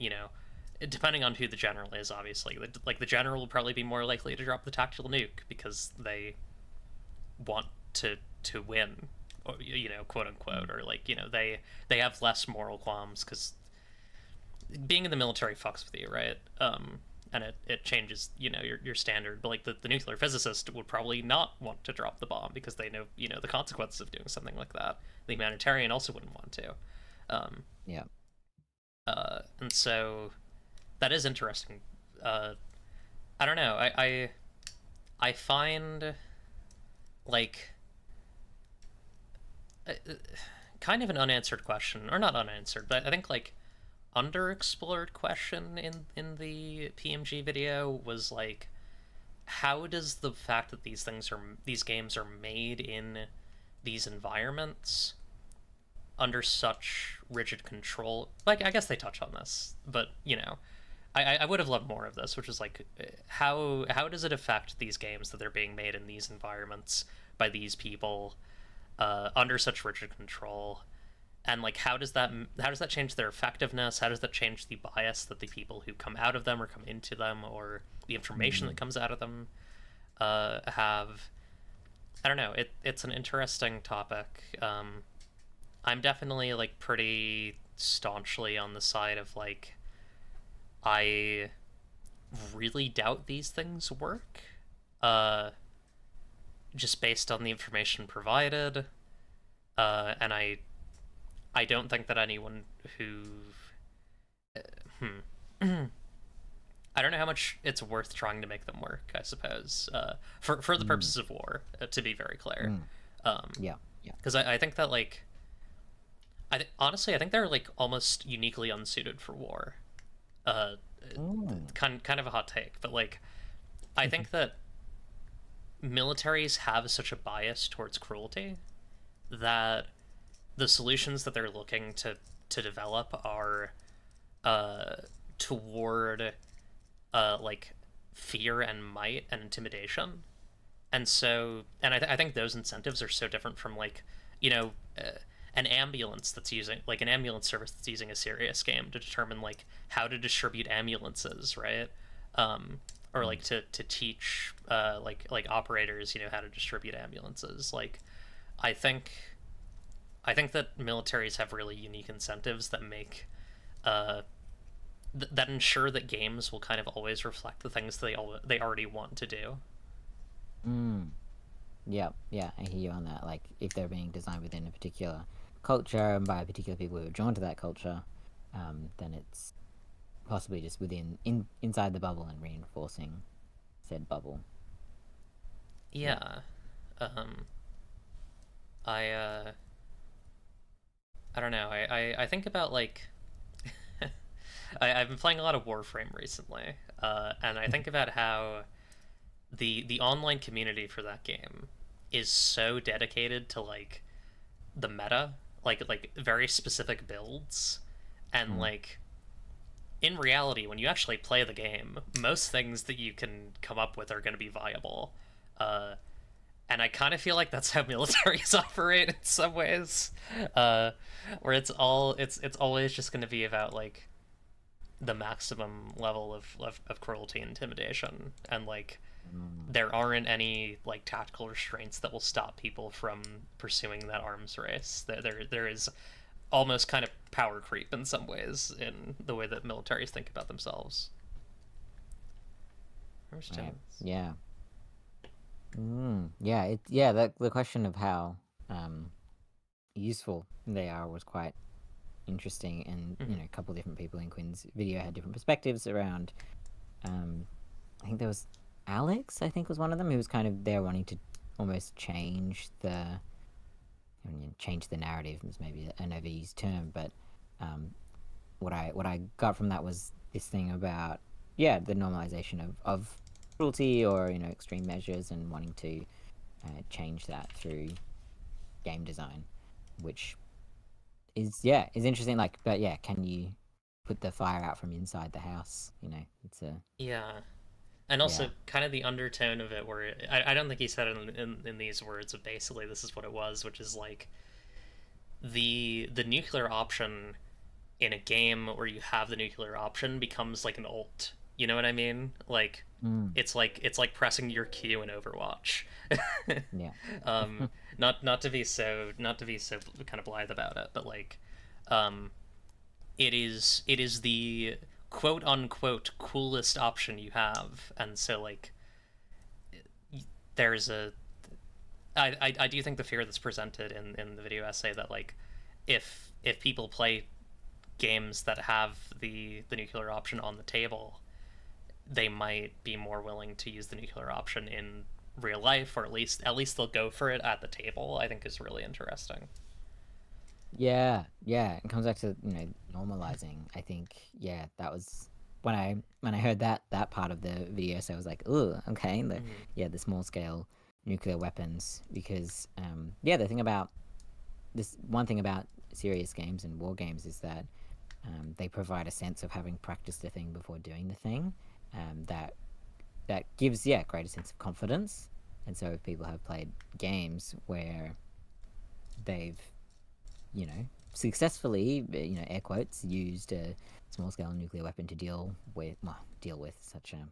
S1: depending on who the general is, obviously, like the general will probably be more likely to drop the tactical nuke because they want to win, or quote unquote,
S2: mm,
S1: or like they have less moral qualms because being in the military fucks with you, right? And it changes your standard, but like the nuclear physicist would probably not want to drop the bomb because they know the consequences of doing something like that. The humanitarian also wouldn't want to, um,
S2: yeah.
S1: and so that is interesting. uh, I don't know, I find like kind of an unanswered question, or not unanswered, but I think like underexplored question in the PMG video was like, how does the fact that these games are made in these environments under such rigid control. Like, I guess they touch on this, but you know, I would have loved more of this, which is like, how does it affect these games that they're being made in these environments by these people under such rigid control, and like how does that change their effectiveness? How does that change the bias that the people who come out of them or come into them, or the information that comes out of them have? I don't know. It's an interesting topic. I'm definitely like pretty staunchly on the side of like, I really doubt these things work. Uh, just based on the information provided, and I don't think that anyone who I don't know how much it's worth trying to make them work, I suppose, for the purposes of war, to be very clear.
S2: Yeah, yeah.
S1: Because I think that, like, honestly, I think they're, like, almost uniquely unsuited for war. Uh, kind of a hot take, but, like, I think that militaries have such a bias towards cruelty that the solutions that they're looking to develop are toward like fear and might and intimidation. And so, and I think those incentives are so different from, like, you know, an ambulance that's using, like, an ambulance service that's using a serious game to determine, like, how to distribute ambulances, right? Or like to teach like operators, you know, how to distribute ambulances. Like, I think I think that militaries have really unique incentives that make that ensure that games will kind of always reflect the things they already want to do.
S2: Yeah, yeah, I hear you on that. Like, if they're being designed within a particular culture and by particular people who are drawn to that culture, then it's possibly just inside the bubble and reinforcing said bubble.
S1: Yeah. I I don't know. I think about, like, I've been playing a lot of Warframe recently, and I think about how the online community for that game is so dedicated to, like, the meta, like very specific builds, and like, in reality, when you actually play the game, most things that you can come up with are going to be viable. And I kind of feel like that's how militaries operate in some ways, where it's always just going to be about, like, the maximum level of cruelty and intimidation, and, like, there aren't any, like, tactical restraints that will stop people from pursuing that arms race. There is almost kind of power creep in some ways in the way that militaries think about themselves.
S2: Right. Yeah. Yeah. Yeah. The question of how useful they are was quite interesting, and you know, a couple of different people in Quinn's video had different perspectives around. I think there was Alex. I think was one of them who was kind of there wanting to almost change the narrative. Is maybe an overused term, but what I got from that was this thing about the normalization of cruelty or, you know, extreme measures, and wanting to change that through game design, which is interesting. Like, but yeah, can you put the fire out from inside the house? You know, it's a
S1: and also kind of the undertone of it, where I don't think he said it in these words, but basically this is what it was, which is like, the nuclear option in a game where you have the nuclear option becomes like an ult. You know what I mean? Like, it's like pressing your Q in Overwatch.
S2: Yeah.
S1: Not to be so kind of blithe about it, but like, it is the quote unquote coolest option you have, and so, like, there's a I do think the fear that's presented in the video essay, that, like, if people play games that have the nuclear option on the table, they might be more willing to use the nuclear option in real life, or at least they'll go for it at the table. I think is really interesting.
S2: Yeah, it comes back to, you know, normalizing. I think that was when I heard that part of the video, so I was like, oh, okay, the small scale nuclear weapons, because the thing about serious games and war games is that they provide a sense of having practiced the thing before doing the thing. That gives greater sense of confidence. And so if people have played games where they've successfully, air quotes, used a small scale nuclear weapon to deal with such a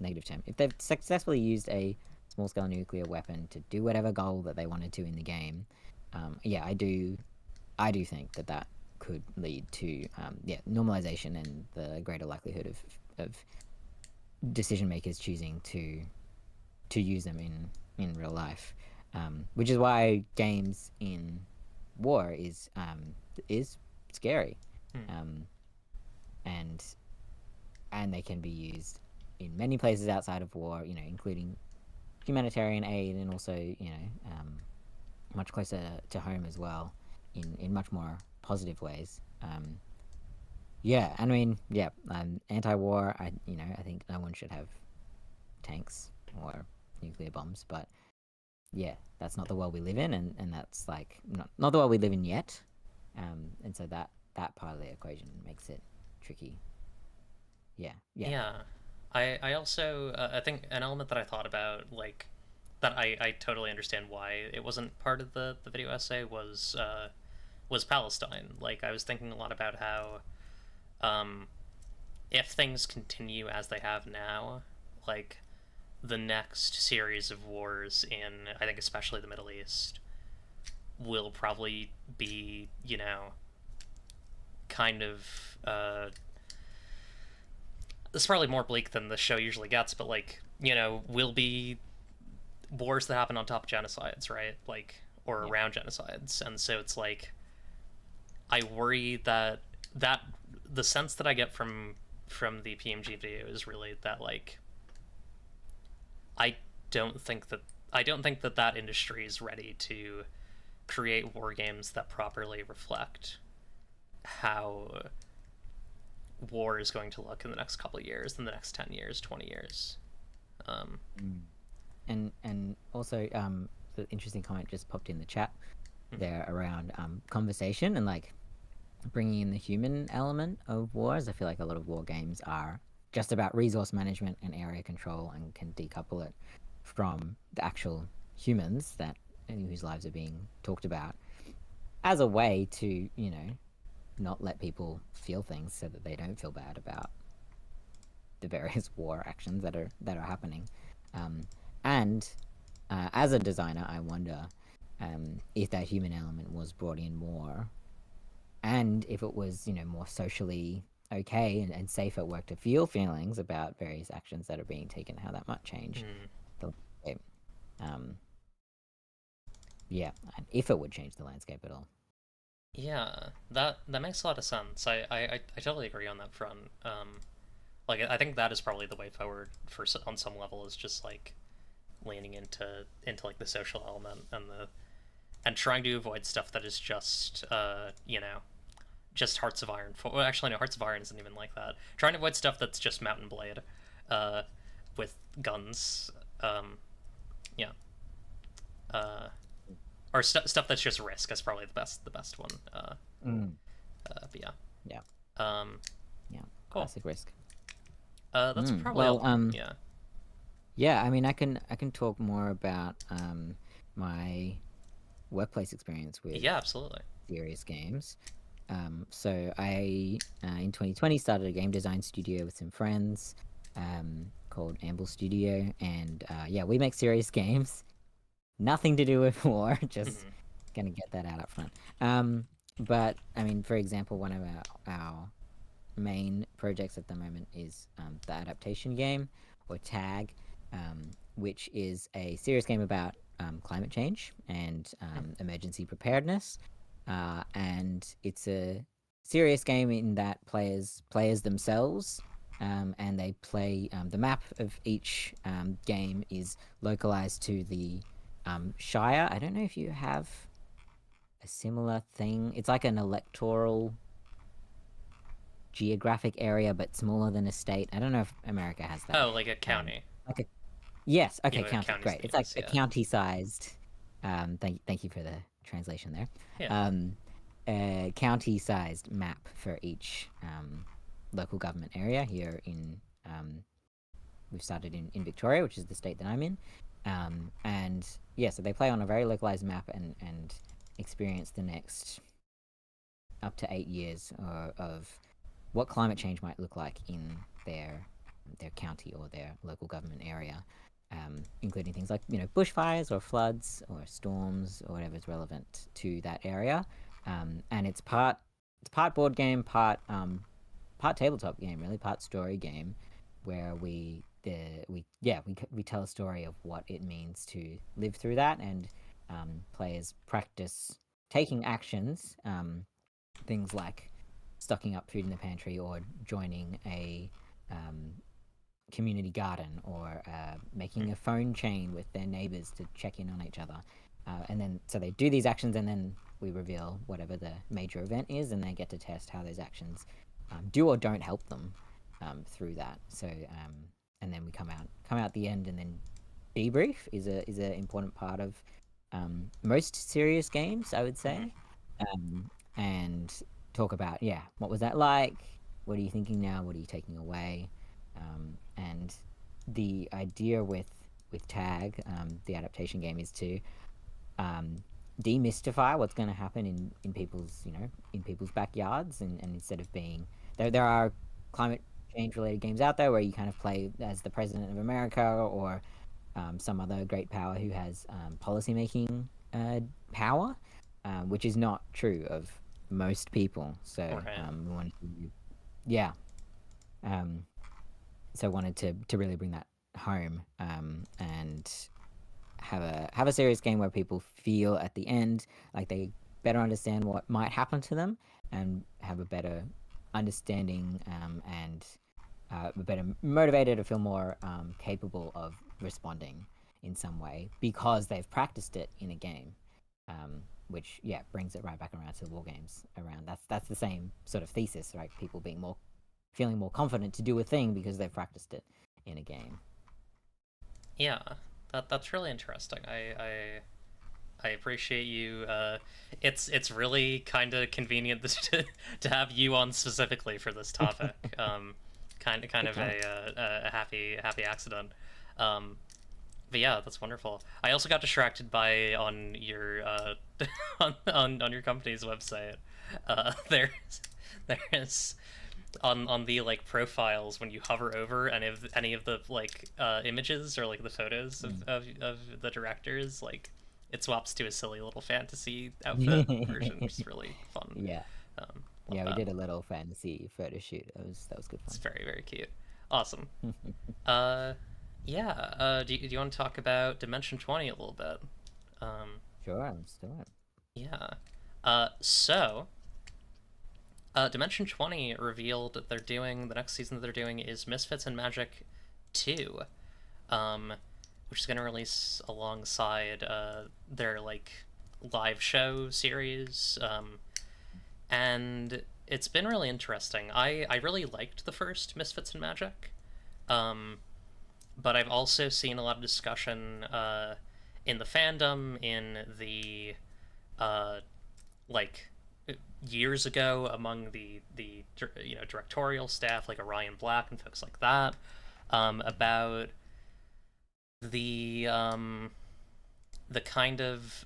S2: negative term. If they've successfully used a small scale nuclear weapon to do whatever goal that they wanted to in the game, I do think that could lead to normalization and the greater likelihood of decision makers choosing to use them in real life, which is why games in war is scary, and they can be used in many places outside of war, including humanitarian aid, and also much closer to home as well, in much more positive ways. Anti-war. I think no one should have tanks or nuclear bombs, but that's not the world we live in, and that's like not the world we live in yet. And so that part of the equation makes it tricky.
S1: Yeah. I also I think an element that I thought about, like, that I totally understand why it wasn't part of the video essay was Palestine. Like, I was thinking a lot about how if things continue as they have now, like, the next series of wars in, I think, especially the Middle East, will probably be, kind of this is probably more bleak than the show usually gets, but, like, will be wars that happen on top of genocides, right? Like, or around genocides. And so it's like, I worry that the sense that I get from the PMG video is really that, like, I don't think that industry is ready to create war games that properly reflect how war is going to look in the next couple of years, in the next 10 years, 20 years.
S2: And also, the interesting comment just popped in the chat there around conversation and, like, bringing in the human element of wars. I feel like a lot of war games are just about resource management and area control, and can decouple it from the actual humans whose lives are being talked about, as a way to not let people feel things, so that they don't feel bad about the various war actions that are happening. And as a designer, I wonder if that human element was brought in more, and if it was more socially okay and safe at work to feel feelings about various actions that are being taken, how that might change the landscape. And if it would change the landscape at all.
S1: Yeah, that makes a lot of sense. I totally agree on that front. Like, I think that is probably the way forward on some level, is just, like, leaning into like the social element and trying to avoid stuff that is just just Hearts of Iron. Well, actually, no, Hearts of Iron isn't even like that. Trying to avoid stuff that's just Mount and Blade, with guns. Or stuff that's just Risk is probably the best one. But yeah.
S2: Yeah.
S1: Cool.
S2: Classic Risk.
S1: That's probably all. Yeah.
S2: Yeah, I mean, I can talk more about my workplace experience with
S1: absolutely
S2: serious games. So I in 2020 started a game design studio with some friends called Amble Studio, and we make serious games. Nothing to do with war, just gonna get that out up front. But I mean, for example, one of our main projects at the moment is the adaptation game, or TAG, which is a serious game about climate change and emergency preparedness. And it's a serious game in that players themselves, and they play the map of each game is localized to the Shire. I don't know if you have a similar thing. It's like an electoral geographic area, but smaller than a state. I don't know if America has that.
S1: Oh, like a county.
S2: Yes. Okay,
S1: Yeah,
S2: county. Great. It's like a county-sized. Thank you for the translation there.
S1: Yeah.
S2: a county-sized map for each local government area here in. We've started in Victoria, which is the state that I'm in, and yeah, so they play on a very localized map and experience the next up to 8 years of what climate change might look like in their county or their local government area, including things like bushfires or floods or storms or whatever is relevant to that area. And it's part board game, part tabletop game, really, part story game, where we tell a story of what it means to live through that, and players practice taking actions, things like stocking up food in the pantry or joining a community garden or making a phone chain with their neighbors to check in on each other. And then, so they do these actions, and then we reveal whatever the major event is, and they get to test how those actions do or don't help them through that. So, and then we come out the end, and then debrief is an important part of most serious games, I would say, and talk about what was that like? What are you thinking now? What are you taking away? And the idea with Tag, the adaptation game, is to demystify what's going to happen in people's in people's backyards, and instead of being there are climate change related games out there where you kind of play as the president of America or some other great power who has policy making power, which is not true of most people. So
S1: Right.
S2: we wanted to, yeah, so wanted to really bring that home, and have a serious game where people feel at the end like they better understand what might happen to them and have a better understanding, and better motivated or feel more capable of responding in some way because they've practiced it in a game, which brings it right back around to war games. Around that's the same sort of thesis, right? People feeling more confident to do a thing because they've practiced it in a game.
S1: Yeah, that's really interesting. I appreciate you. It's really kind of convenient to have you on specifically for this topic. Kind
S2: Good
S1: of
S2: time.
S1: a happy accident. Um, but yeah, that's wonderful. I also got distracted by on your on your company's website. There's on the like profiles when you hover over any of the like images or like the photos of the directors, like it swaps to a silly little fantasy outfit version, which is really fun.
S2: Yeah.
S1: Love
S2: Yeah, we
S1: that.
S2: did a little fantasy photo shoot. That was good
S1: It's
S2: fun.
S1: very cute. Awesome. Uh, yeah. Do you want to talk about Dimension 20 a little bit? Um,
S2: Sure, I'm still in.
S1: yeah. So Dimension 20 revealed that the next season that they're doing is Misfits and Magic 2, um, which is going to release alongside their like live show series, and it's been really interesting. I really liked the first Misfits and Magic, um, but I've also seen a lot of discussion in the fandom, in the uh, like years ago among the directorial staff like Orion Black and folks like that, about the the kind of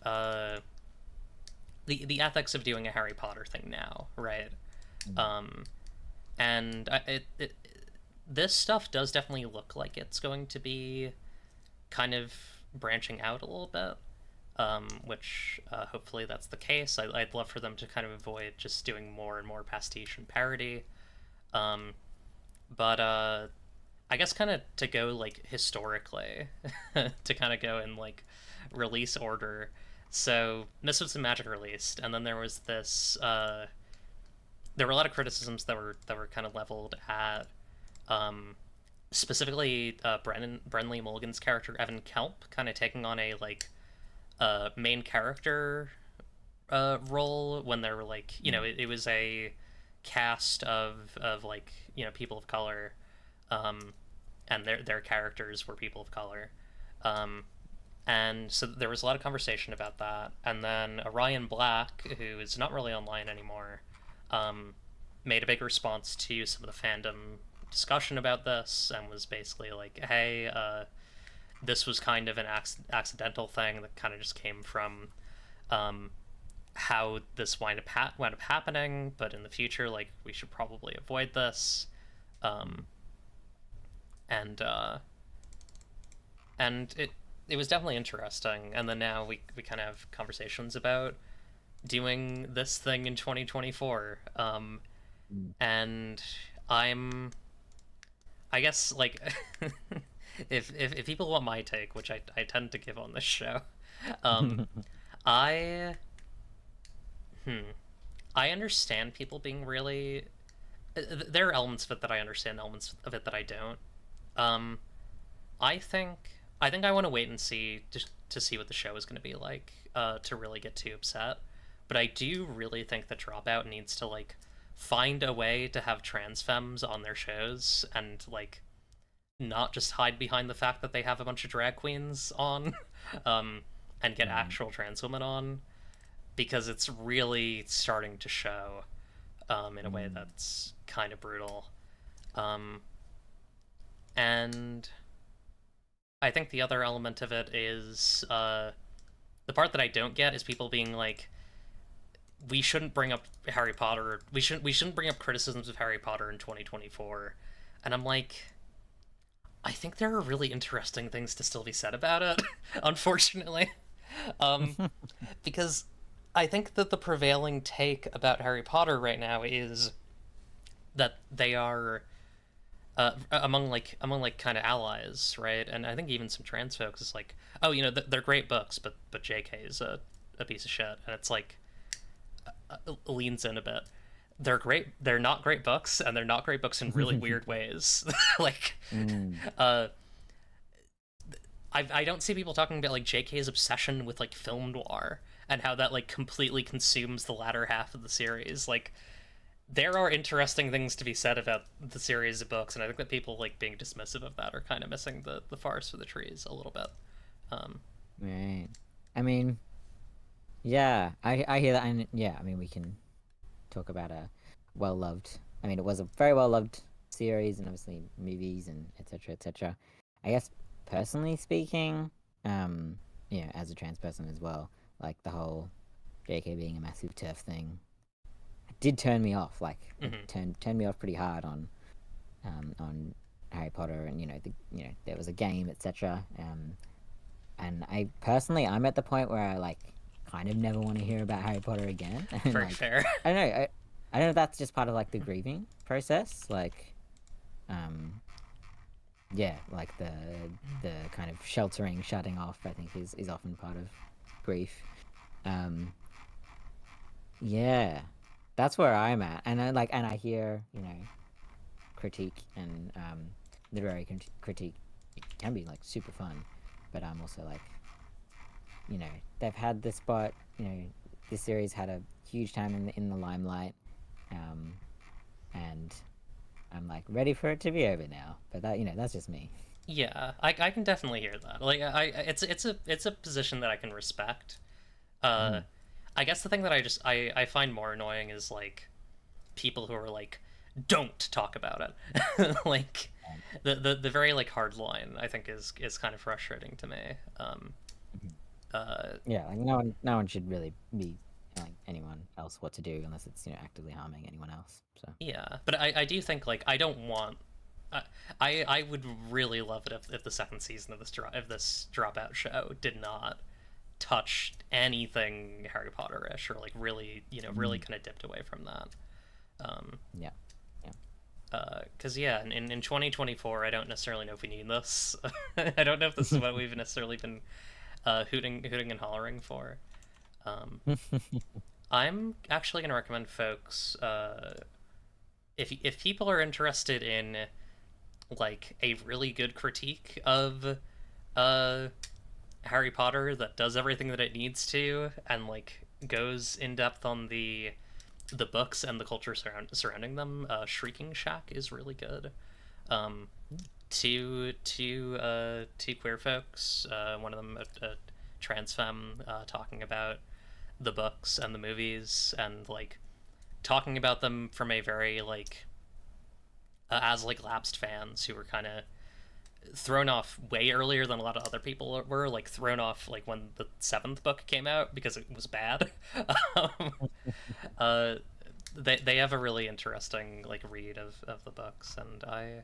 S1: the ethics of doing a Harry Potter thing now, right?
S2: Mm.
S1: Um, and this stuff does definitely look like it's going to be kind of branching out a little bit, which hopefully that's the case. I'd love for them to kind of avoid just doing more and more pastiche and parody. Um, but I guess kind of to go like historically, to kind of go in like release order. So Misfits and Magic released, and then there was this. There were a lot of criticisms that were kind of leveled at um, specifically Brenly Mulligan's character Evan Kelp kind of taking on a like main character role when there were like it was a cast of like people of color, and their characters were people of color, um, And so there was a lot of conversation about that. And then Orion Black, who is not really online anymore, um, made a big response to some of the fandom discussion about this and was basically like, hey, this was kind of an accidental thing that kind of just came from um, how this wound up happening, but in the future, like, we should probably avoid this. Um, and and it was definitely interesting. And then now we kind of have conversations about doing this thing in 2024.
S2: Mm.
S1: And I guess, like, if people want my take, which I tend to give on this show, um, I hmm, I understand people being really. There are elements of it that I understand, elements of it that I don't. Um, I think I want to wait and see to see what the show is going to be like, to really get too upset. But I do really think that Dropout needs to, like, find a way to have trans femmes on their shows and, like, not just hide behind the fact that they have a bunch of drag queens on, um, and get
S2: Mm.
S1: actual trans women on, because it's really starting to show, in a way
S2: Mm.
S1: that's kind of brutal. Um, and I think the other element of it is, the part that I don't get is people being like, we shouldn't bring up Harry Potter. We shouldn't bring up criticisms of Harry Potter in 2024. And I'm like, I think there are really interesting things to still be said about it, unfortunately. Um, because I think that the prevailing take about Harry Potter right now is that they are, among like kind of allies, right? And I think even some trans folks is like, oh, they're great books, but J.K. is a piece of shit, and it's like, leans in a bit. They're great. They're not great books, and they're not great books in really weird ways. Like,
S2: Mm.
S1: uh, I don't see people talking about, like, J.K.'s obsession with, like, film noir and how that, like, completely consumes the latter half of the series. Like, there are interesting things to be said about the series of books, and I think that people, like, being dismissive of that are kind of missing the forest for the trees a little bit. Um,
S2: Right. I mean, yeah, I hear that, and yeah, I mean, we can talk about a well loved. I mean, it was a very well loved series, and obviously movies and etc. etc. I guess personally speaking, as a trans person as well, like the whole JK being a massive turf thing, did turn me off. Like it
S1: mhm.
S2: turned me off pretty hard on Harry Potter, and there was a game, etc. And I personally, I'm at the point where I like kind of never want to hear about Harry Potter again. And
S1: For
S2: like,
S1: sure.
S2: I don't know, I don't know if that's just part of like the grieving process. Like, um, yeah, like the kind of sheltering, shutting off. I think is often part of grief. Um, yeah, that's where I'm at, and I hear critique and literary critique can be like super fun, but I'm also like, they've had the spot. This series had a huge time in the limelight, um, and I'm like ready for it to be over now. But that's just me.
S1: Yeah, I can definitely hear that. Like, it's a position that I can respect. Uh,
S2: Mm.
S1: I guess the thing that I find more annoying is, like, people who are like, don't talk about it. Like, the very, like, hard line, I think, is kind of frustrating to me.
S2: Mhm.
S1: Uh,
S2: Yeah, like no one should really be telling anyone else what to do unless it's actively harming anyone else. So.
S1: yeah, but I do think, like, I don't want. I, I would really love it if the second season of this dropout show did not touch anything Harry Potter-ish, or, like, really, really
S2: Mm.
S1: kind of dipped away from that. Um,
S2: Yeah. Yeah.
S1: because, yeah, in 2024, I don't necessarily know if we need this. I don't know if this is what we've necessarily been, hooting and hollering for. Um, I'm actually going to recommend folks, if people are interested in, like, a really good critique of uh Harry Potter that does everything that it needs to, and, like, goes in depth on the books and the culture surrounding them, Shrieking Shack is really good. Um, two queer folks, one of them a trans femme, talking about the books and the movies, and like talking about them from a very like as like lapsed fans who were kind of thrown off way earlier than a lot of other people were, like thrown off like when the seventh book came out because it was bad. um, uh, they have a really interesting like read of the books, and I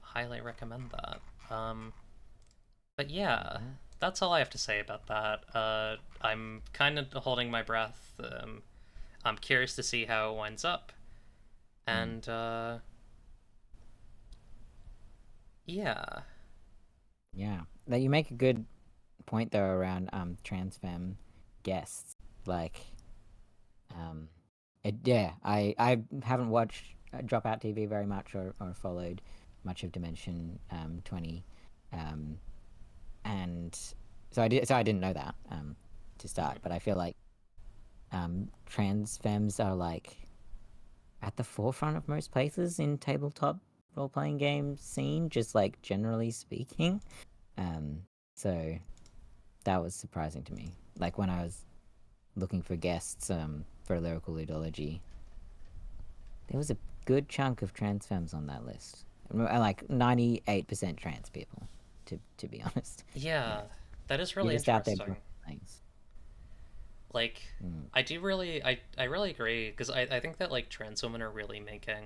S1: highly recommend that. But yeah, that's all I have to say about that. I'm kind of holding my breath. I'm curious to see how it winds up, and yeah.
S2: Yeah, that you make a good point though around trans femme guests. Like, yeah, I haven't watched Dropout TV very much or followed much of Dimension 20, um, and so I didn't know that to start. But I feel like trans femmes are like at the forefront of most places in tabletop role playing game scene, just like generally speaking. Um, so that was surprising to me. Like when I was looking for guests for Lyrical Ludology, there was a good chunk of trans femmes on that list. Like 98% trans people, to be honest.
S1: Yeah, that is
S2: You're
S1: really
S2: just out there
S1: interesting.
S2: doing things.
S1: Like, I do really, I really agree because I think that like trans women are really making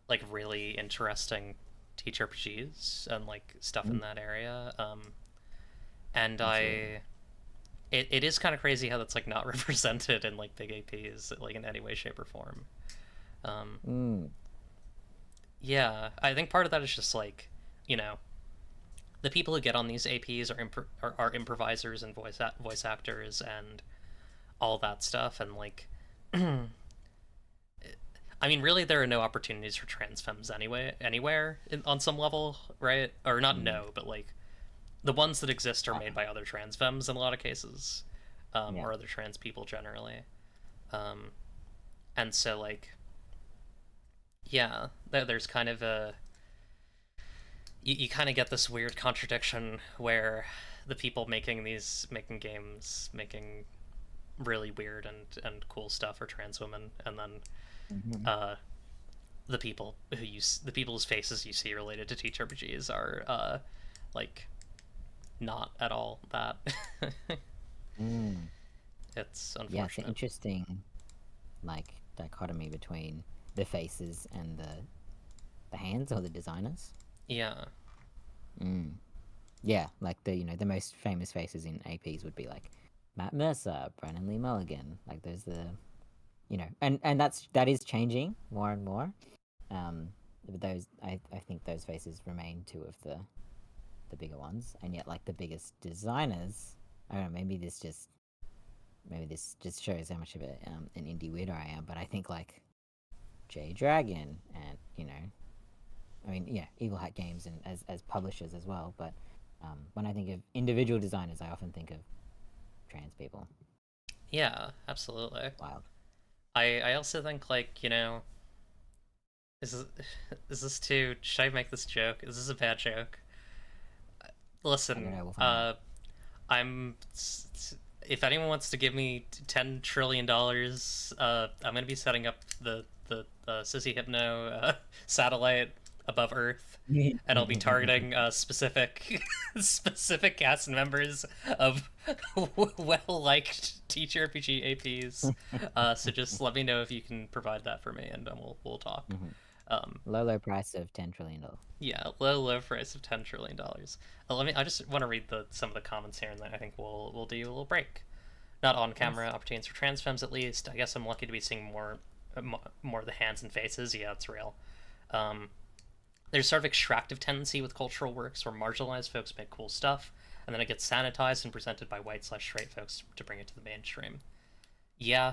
S1: like really interesting teacher RPGs and like stuff in that area. And
S2: Absolutely.
S1: it is kind of crazy how that's like not represented in like big APs like in any way, shape, or form. Um,
S2: Mm.
S1: yeah, I think part of that is just like, you know, the people who get on these APs are improvisers and voice actors and all that stuff, and like I mean, really, there are no opportunities for trans femmes anyway, anywhere on some level, right? Or not
S2: Mm.
S1: no, but like the ones that exist are made by other trans femmes in a lot of cases,
S2: Yeah.
S1: or other trans people generally. Um, and so, like, yeah, there's kind of a you kind of get this weird contradiction where the people making games making really weird and cool stuff are trans women, and then
S2: Hmm.
S1: uh, the people's faces you see related to TTRPGs are like not at all that.
S2: Mm.
S1: It's
S2: Yeah, it's an
S1: unfortunate.
S2: interesting like dichotomy between the faces and the hands or the designers.
S1: Yeah,
S2: Mm. Yeah, like the most famous faces in APs would be like Matt Mercer, Brandon Lee Mulligan. Like there's and that is changing more and more. Um, but those I think those faces remain two of the bigger ones, and yet like the biggest designers. I don't know. Maybe this just shows how much of an indie weirdo I am. But I think like J Dragon and I mean, yeah, Evil Hat Games and as publishers as well. But when I think of individual designers, I often think of trans people.
S1: yeah, absolutely.
S2: Wild.
S1: I also think like is this, is this too? Should I make this joke? Is this a bad joke?
S2: I don't
S1: Listen,
S2: know. We'll find out.
S1: I'm. If anyone wants to give me $10 trillion, I'm gonna be setting up the Sissy Hypno satellite above Earth, and I'll be targeting specific specific cast members of well liked TTRPG APs. So just let me know if you can provide that for me, and we'll talk.
S2: Mhm.
S1: Um,
S2: Low price of $10 trillion.
S1: yeah, low price of $10 trillion. Let me. I just want to read some of the comments here, and then I think we'll do a little break. Not on camera
S2: Nice.
S1: opportunities for trans femmes, at least. I guess I'm lucky to be seeing more of the hands and faces. Yeah, it's real. Um, there's sort of extractive tendency with cultural works where marginalized folks make cool stuff, and then it gets sanitized and presented by white/straight folks to bring it to the mainstream. Yeah,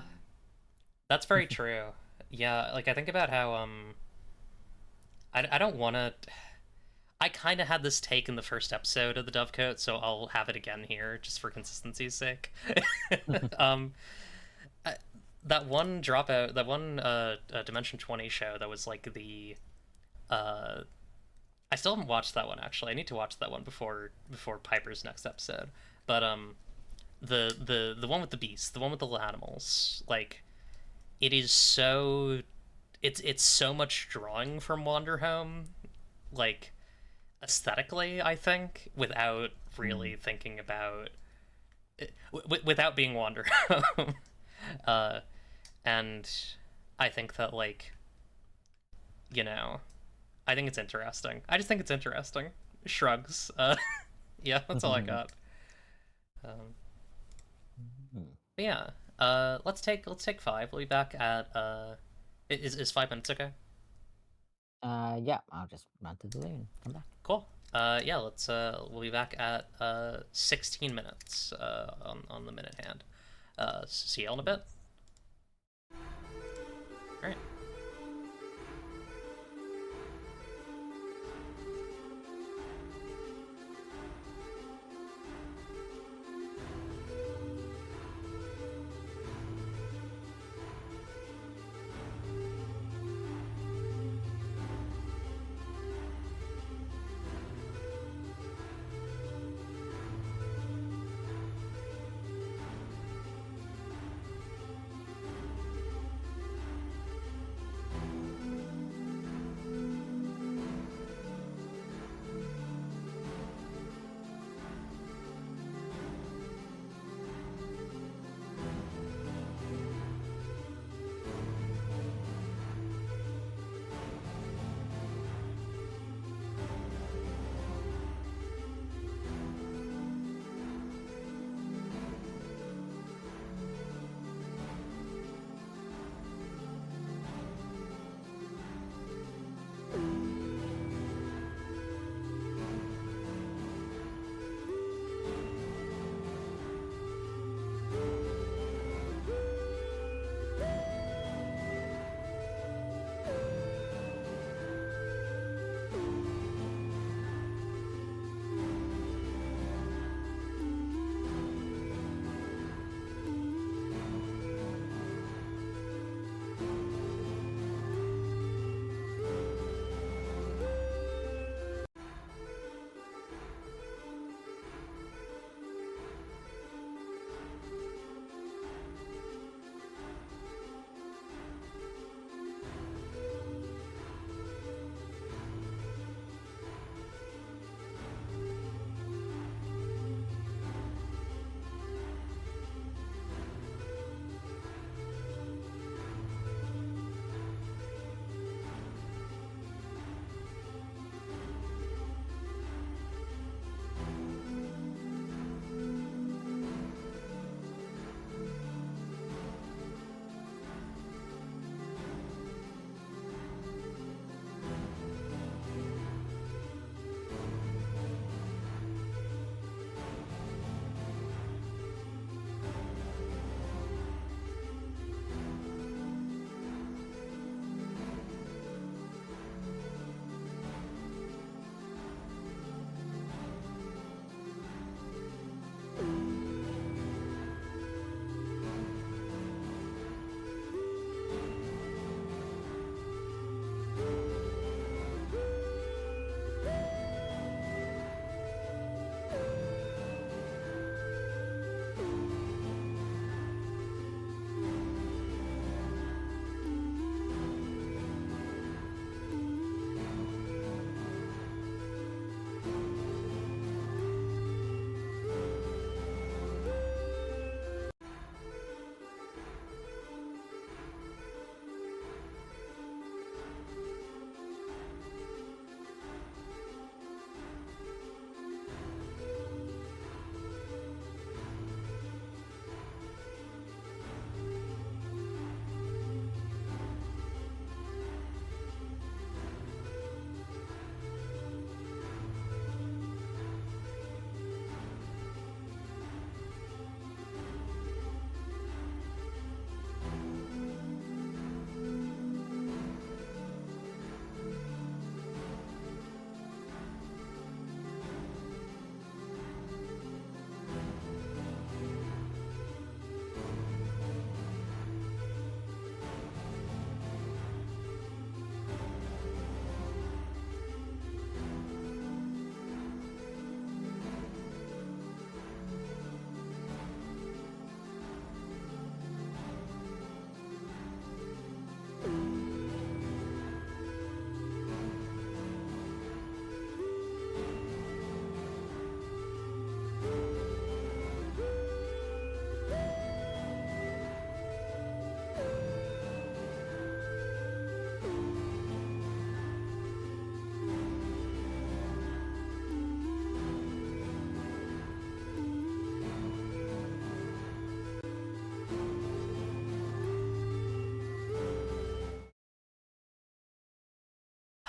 S1: that's very true. Yeah, like I think about how I don't want to. I kind of had this take in the first episode of the Dovecote, so I'll have it again here just for consistency's sake. um, that one that one Dimension 20 show that was like the uh I still haven't watched that one actually. I need to watch that one before Piper's next episode. But the one with the beast, the one with the little animals, like it is so it's so much drawing from Wanderhome, like aesthetically, I think, without
S2: Mm.
S1: really thinking about without being Wanderhome. uh, and I think that like you know I think it's interesting. I just think it's interesting. Shrugs. Yeah, that's all I got. Um, but yeah, let's take 5. We'll be back at is 5 minutes okay?
S2: Yeah, I'll just run to the loo and come back.
S1: Cool. Yeah, we'll be back at 16 minutes on the minute hand. See you all in a bit. All right.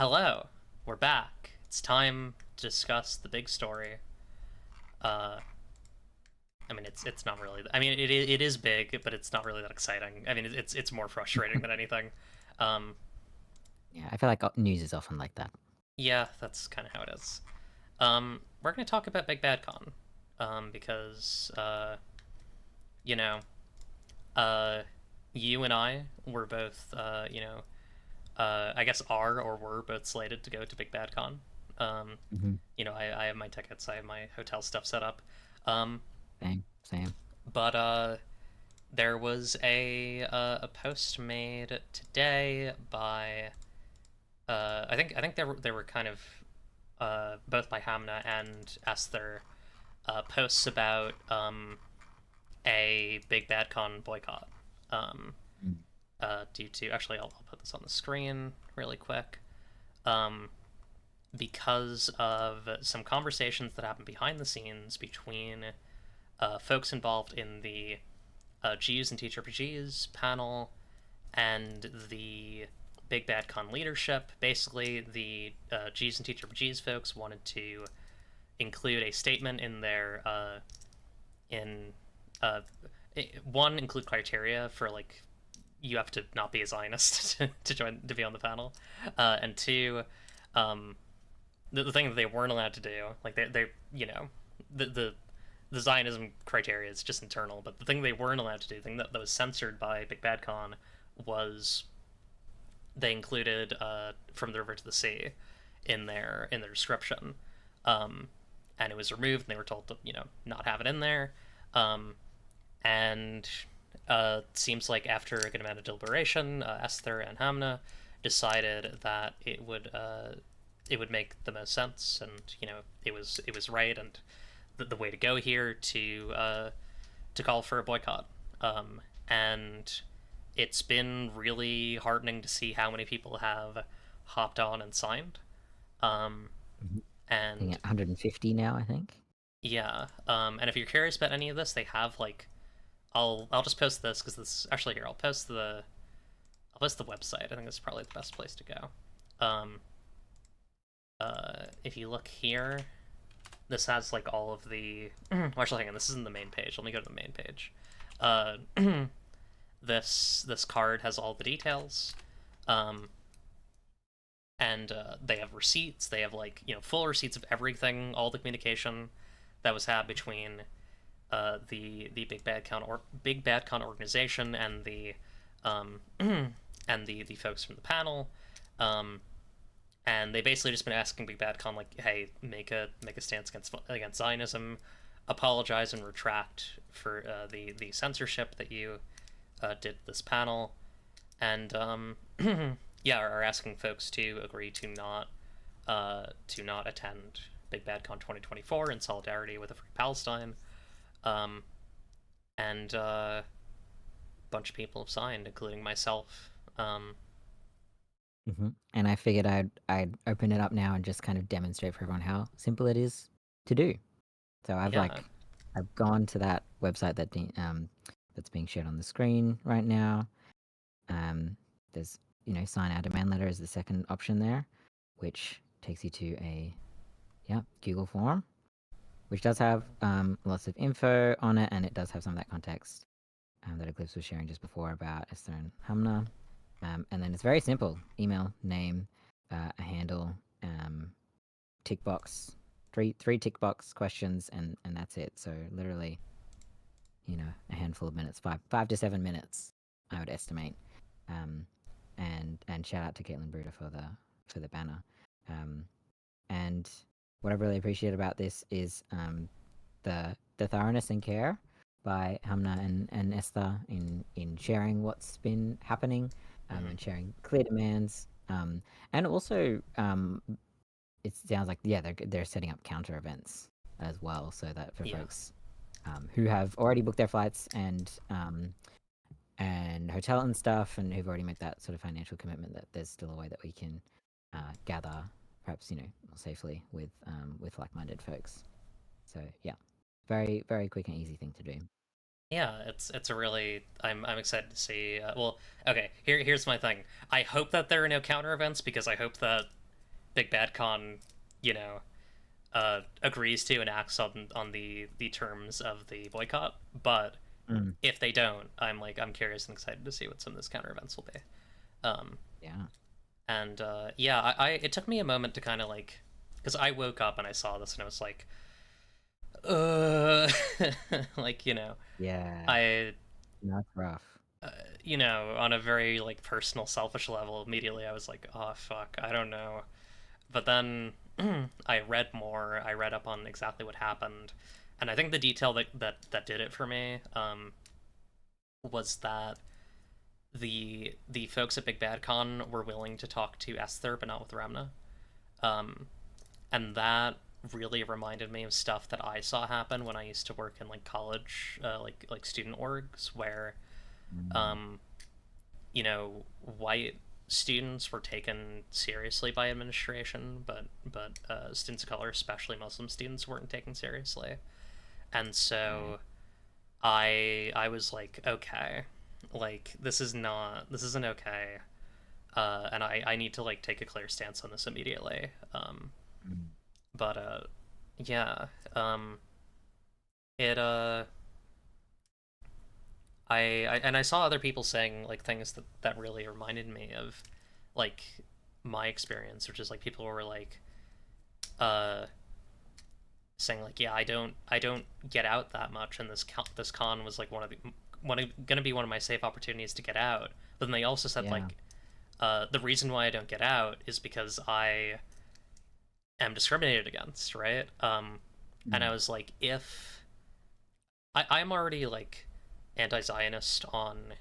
S1: Hello, we're back. It's time to discuss the big story. Uh, I mean, it's not really. I mean, it is big, but it's not really that exciting. I mean, it's more frustrating than anything. Um,
S2: Yeah, I feel like news is often like that.
S1: yeah, that's kind of how it is. We're gonna talk about Big Bad Con, because you know, uh, you and I were both, I guess are or were both slated to go to Big Bad Con. Um,
S2: Hmm.
S1: I have my tickets, I have my hotel stuff set up. Um,
S2: Same, same.
S1: but there was a post made today by I think they were kind of both by Hamna and Esther, posts about a Big Bad Con boycott. Um,
S2: Mm.
S1: Due to actually, I'll put this on the screen really quick. Um, because of some conversations that happened behind the scenes between folks involved in the GUs and TTRPGs panel and the Big Bad Con leadership. Basically, the GUs and TTRPGs folks wanted to include a statement in their in uh, one, include criteria for like you have to not be a Zionist to join to be on the panel, and two, um, the thing that they weren't allowed to do, like they the the Zionism criteria is just internal, but the thing they weren't allowed to do, the thing that was censored by Big Bad Con, was they included "From the River to the Sea" in their description, um, and it was removed, and they were told to not have it in there, and seems like after a good amount of deliberation, Esther and Hamna decided that it would make the most sense, and it was right, and the way to go here to call for a boycott. And it's been really heartening to see how many people have hopped on and signed. Um,
S2: Mhm. I think
S1: and
S2: at 150 now, I think.
S1: yeah, and if you're curious about any of this, they have like I'll just post this because this actually here I'll post the website. I think this is probably the best place to go. If you look here, this has like all of the. Well, actually, hang on. This isn't the main page. Let me go to the main page. Uh, this card has all the details, um, and they have receipts. They have like full receipts of everything, all the communication that was had between the Big Bad Con organization and the and the folks from the panel. Um, and they basically just been asking Big Bad Con like, hey, make a stance against Zionism, apologize and retract for the censorship that you did this panel, and yeah, are asking folks to agree to not attend Big Bad Con 2024 in solidarity with a free Palestine. Um, and a bunch of people have signed, including myself.
S2: And I figured I'd open it up now and just kind of demonstrate for everyone how simple it is to do. So
S1: Yeah.
S2: I've gone to that website that's being shared on the screen right now. There's sign our demand letter is the second option there, which takes you to a Google form, which does have lots of info on it, and it does have some of that context that Eclipse was sharing just before about Esther and Hamna. And then it's very simple: email, name, a handle, tick box, three tick box questions, and that's it. So literally, a handful of minutes, five to 7 minutes, I would estimate. Um, and shout out to Caitlin Bruder for the banner. And what I really appreciate about this is the thoroughness and care by Hamna and Esther in sharing what's been happening,
S1: Mm-hmm.
S2: and sharing clear demands. And also, it sounds like they're setting up counter events as well, so that for
S1: Yeah.
S2: folks who have already booked their flights and hotel and stuff, and who've already made that sort of financial commitment, that there's still a way that we can gather, perhaps more safely with like-minded folks. So yeah, very very quick and easy thing to do.
S1: Yeah, it's a really I'm excited to see. Well, okay, here's my thing. I hope that there are no counter events because I hope that Big Bad Con, you know, agrees to and acts on the terms of the boycott. But
S2: Mm,
S1: if they don't, I'm curious and excited to see what some of those counter events will be. Um,
S2: yeah.
S1: and yeah, it took me a moment to kind of like, because I woke up and I saw this and I was like, uh, like
S2: Yeah.
S1: I
S2: That's rough.
S1: on a very like personal, selfish level, immediately I was like, oh fuck, I don't know. But then I read more. I read up on exactly what happened, and I think the detail that did it for me was that the folks at Big Bad Con were willing to talk to Esther, but not with Ramna. Um, and that really reminded me of stuff that I saw happen when I used to work in like college, like student orgs, where
S2: Mm,
S1: um, white students were taken seriously by administration, but students of color, especially Muslim students, weren't taken seriously. And
S2: right.
S1: so I was like, okay, like this isn't okay, and I need to like take a clear stance on this immediately.
S2: Mm,
S1: But yeah, um, it I saw other people saying like things that really reminded me of like my experience, which is like people were like uh saying like, yeah, I don't get out that much, and this con was like gonna be one of my safe opportunities to get out. But then they also said
S2: yeah.
S1: like, the reason why I don't get out is because I am discriminated against, right? And I
S2: Mm,
S1: was like, if I'm already like anti-Zionist on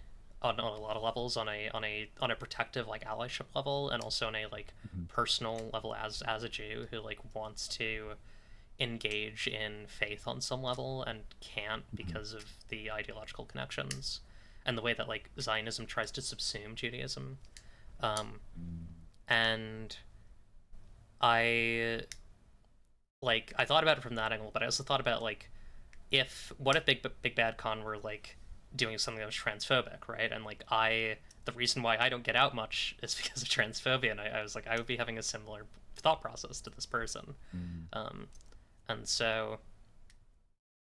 S1: a lot of levels, on a protective like allyship level, and also on a like
S2: mhm,
S1: personal level as a Jew who like wants to engage in faith on some level and can't
S2: mhm,
S1: because of the ideological connections and the way that like Zionism tries to subsume Judaism. Um,
S2: mm,
S1: and I I thought about it from that angle, but I also thought about like, if what if Big Bad Con were like doing something that was transphobic, right? And like the reason why I don't get out much is because of transphobia, and I was like, I would be having a similar thought process to this person.
S2: mm,
S1: um, and so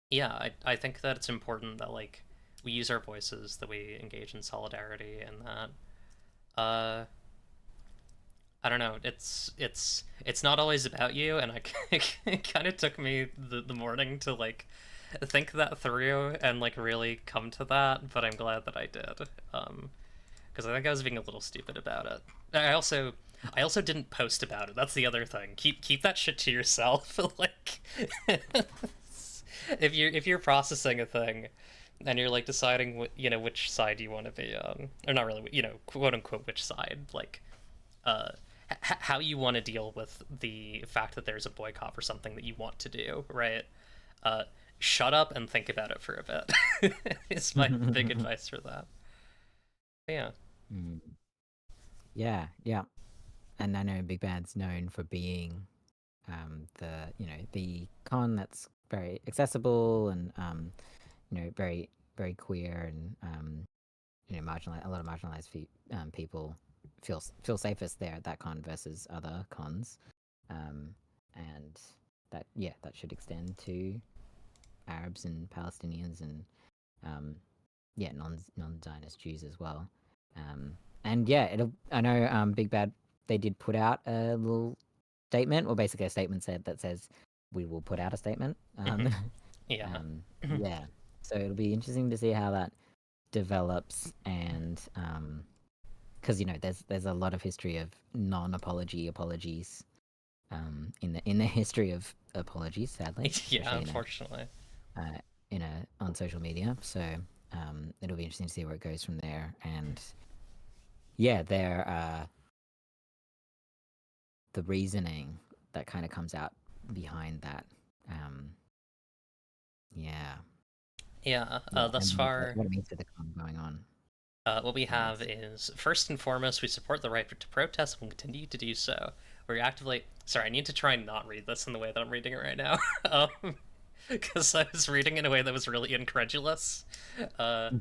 S1: yeah, I think that it's important that like we use our voices, that we engage in solidarity, and that I don't know, it's not always about you, and it kind of took me the morning to like think that through and like really come to that, but I'm glad that I did. Because I think I was being a little stupid about it. I also didn't post about it. That's the other thing. Keep that shit to yourself. Like, if you're processing a thing and you're like deciding which side you want to be on, or not really, quote unquote which side, like uh how you want to deal with the fact that there's a boycott for something that you want to do, right? uh Shut up and think about it for a bit. Is my big
S2: mm.
S1: advice for that. But yeah.
S2: Mm. Yeah, yeah. And I know Big Bad's known for being the con that's very accessible and very very queer and marginalized. A lot of marginalized people feel safest there at that con versus other cons, um, and that should extend to Arabs and Palestinians and um, non-Zionist Jews as well. Um, and yeah, I know Big Bad, they did put out a little statement, or basically a statement that says we will put out a statement.
S1: Hmm. Yeah.
S2: Yeah, so it'll be interesting to see how that develops, and because there's a lot of history of non-apology apologies in the history of apologies, sadly,
S1: Yeah,
S2: especially
S1: unfortunately.
S2: uh, on social media. So it'll be interesting to see where it goes from there. And yeah, the reasoning that kind of comes out behind that. Um, yeah,
S1: Yeah,
S2: yeah,
S1: thus
S2: and
S1: far,
S2: what it means for the con going on.
S1: what we
S2: And
S1: have is, first and foremost, we support the right to protest and will continue to do so. We're actively. Sorry, I need to try and not read this in the way that I'm reading it right now. Because I was reading in a way that was really incredulous. Uh,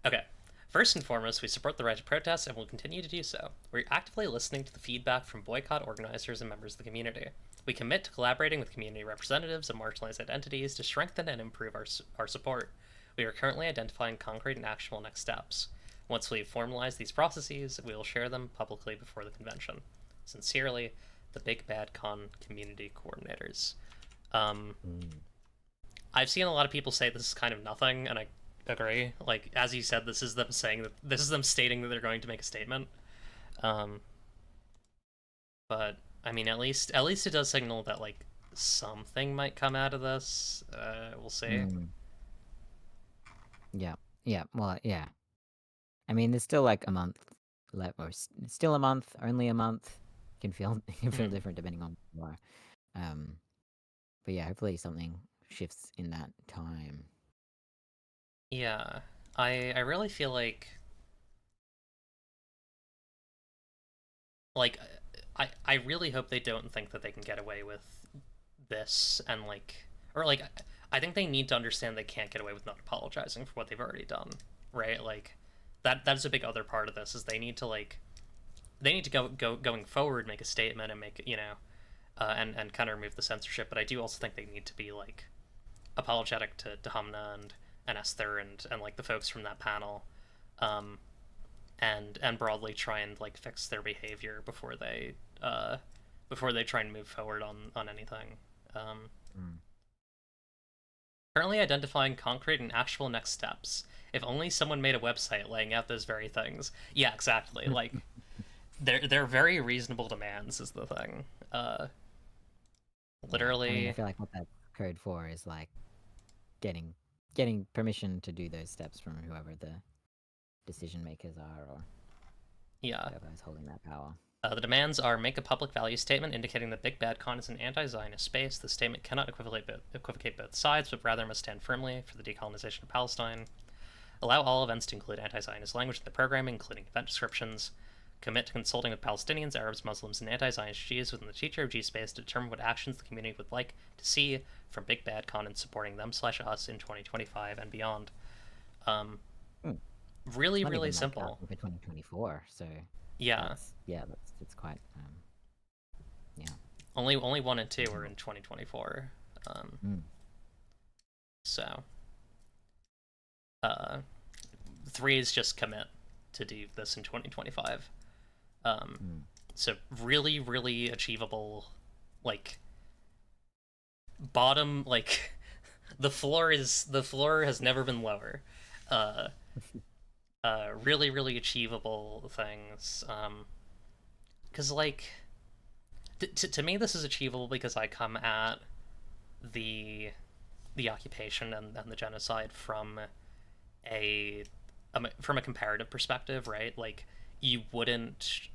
S1: okay. First and foremost, we support the right to protest and will continue to do so. We're actively listening to the feedback from boycott organizers and members of the community. We commit to collaborating with community representatives and marginalized identities to strengthen and improve our support. We are currently identifying concrete and actionable next steps. Once we've formalized these processes, we will share them publicly before the convention. Sincerely, the Big Bad Con community coordinators. I've seen a lot of people say this is kind of nothing, and I agree. Like, as you said, this is them saying that this is them stating that they're going to make a statement. But I mean, at least it does signal that like something might come out of this. We'll see.
S2: Yeah, yeah. Well, yeah. I mean, there's still like a month left, or still a month, only a month. It can feel different depending on where. But yeah, hopefully something shifts in that time.
S1: Yeah, I really feel like I really hope they don't think that they can get away with this and or I think they need to understand they can't get away with not apologizing for what they've already done, right? Like that's a big other part of this is they need to going forward make a statement and make and kind of remove the censorship. But I do also think they need to be like apologetic to Hamna and Esther and like the folks from that panel, and broadly try and like fix their behavior before they try and move forward on anything. Currently identifying concrete and actual next steps. If only someone made a website laying out those very things. Yeah, exactly. Like they're very reasonable demands is the thing. Literally.
S2: Yeah, I mean, I feel like what that's code for is like getting permission to do those steps from whoever the decision makers are, or whoever is holding that power.
S1: The demands are make a public value statement indicating that Big Bad Con is an anti-Zionist space. The statement cannot equivocate both sides, but rather must stand firmly for the decolonization of Palestine. Allow all events to include anti-Zionist language in the programming, including event descriptions. Commit to consulting with Palestinians, Arabs, Muslims, and anti-Zionist Jews within the teacher of G-Space to determine what actions the community would like to see from Big Bad Con in supporting them/us in 2025 and beyond. Really, really simple.
S2: For 2024, so
S1: yeah,
S2: it's quite yeah.
S1: Only 1 and 2 are in 2024. So 3 is just commit to do this in 2025. So really, really achievable. Like bottom, like the floor has never been lower. Really, really achievable things. Because like to me this is achievable because I come at the occupation and the genocide from a comparative perspective, right? Like you wouldn't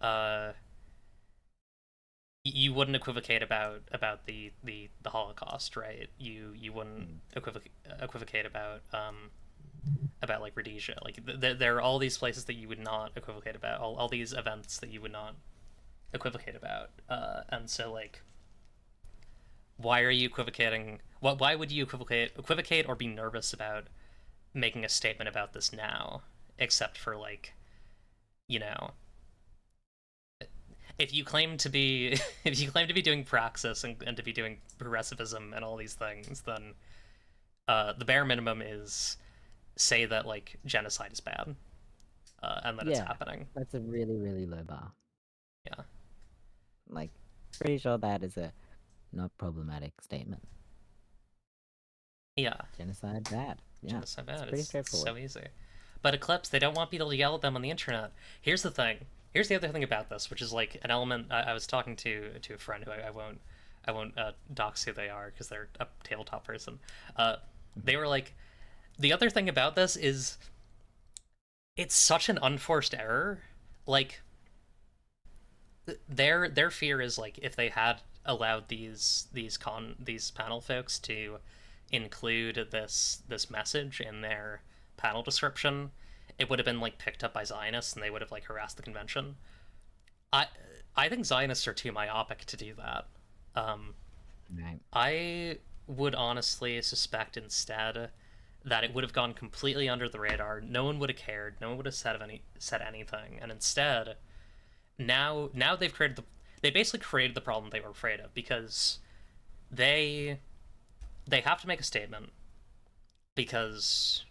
S1: equivocate about the Holocaust, right? You wouldn't equivocate about like Rhodesia. Like there are all these places that you would not equivocate about, all these events that you would not equivocate about, and so like why are you equivocating? Why would you equivocate or be nervous about making a statement about this now, except for like, if you claim to be doing praxis and to be doing progressivism and all these things, then the bare minimum is say that like genocide is bad, and that it's happening.
S2: That's a really, really low bar.
S1: Yeah.
S2: Like, pretty sure that is a not problematic statement.
S1: Yeah.
S2: Genocide bad. Yeah.
S1: Genocide bad.
S2: It's pretty straightforward.
S1: So easy. But Eclipse, they don't want people to yell at them on the internet. Here's the thing. Here's the other thing about this, which is like an element. I was talking to a friend who I won't dox who they are because they're a tabletop person. They were like, the other thing about this is it's such an unforced error. Like their fear is like if they had allowed these panel folks to include this message in their panel description, it would have been like picked up by Zionists and they would have like harassed the convention. I think Zionists are too myopic to do that.
S2: Right.
S1: I would honestly suspect instead that it would have gone completely under the radar. No one would have cared. No one would have said anything. And instead, now they basically created the problem they were afraid of, because they they have to make a statement, because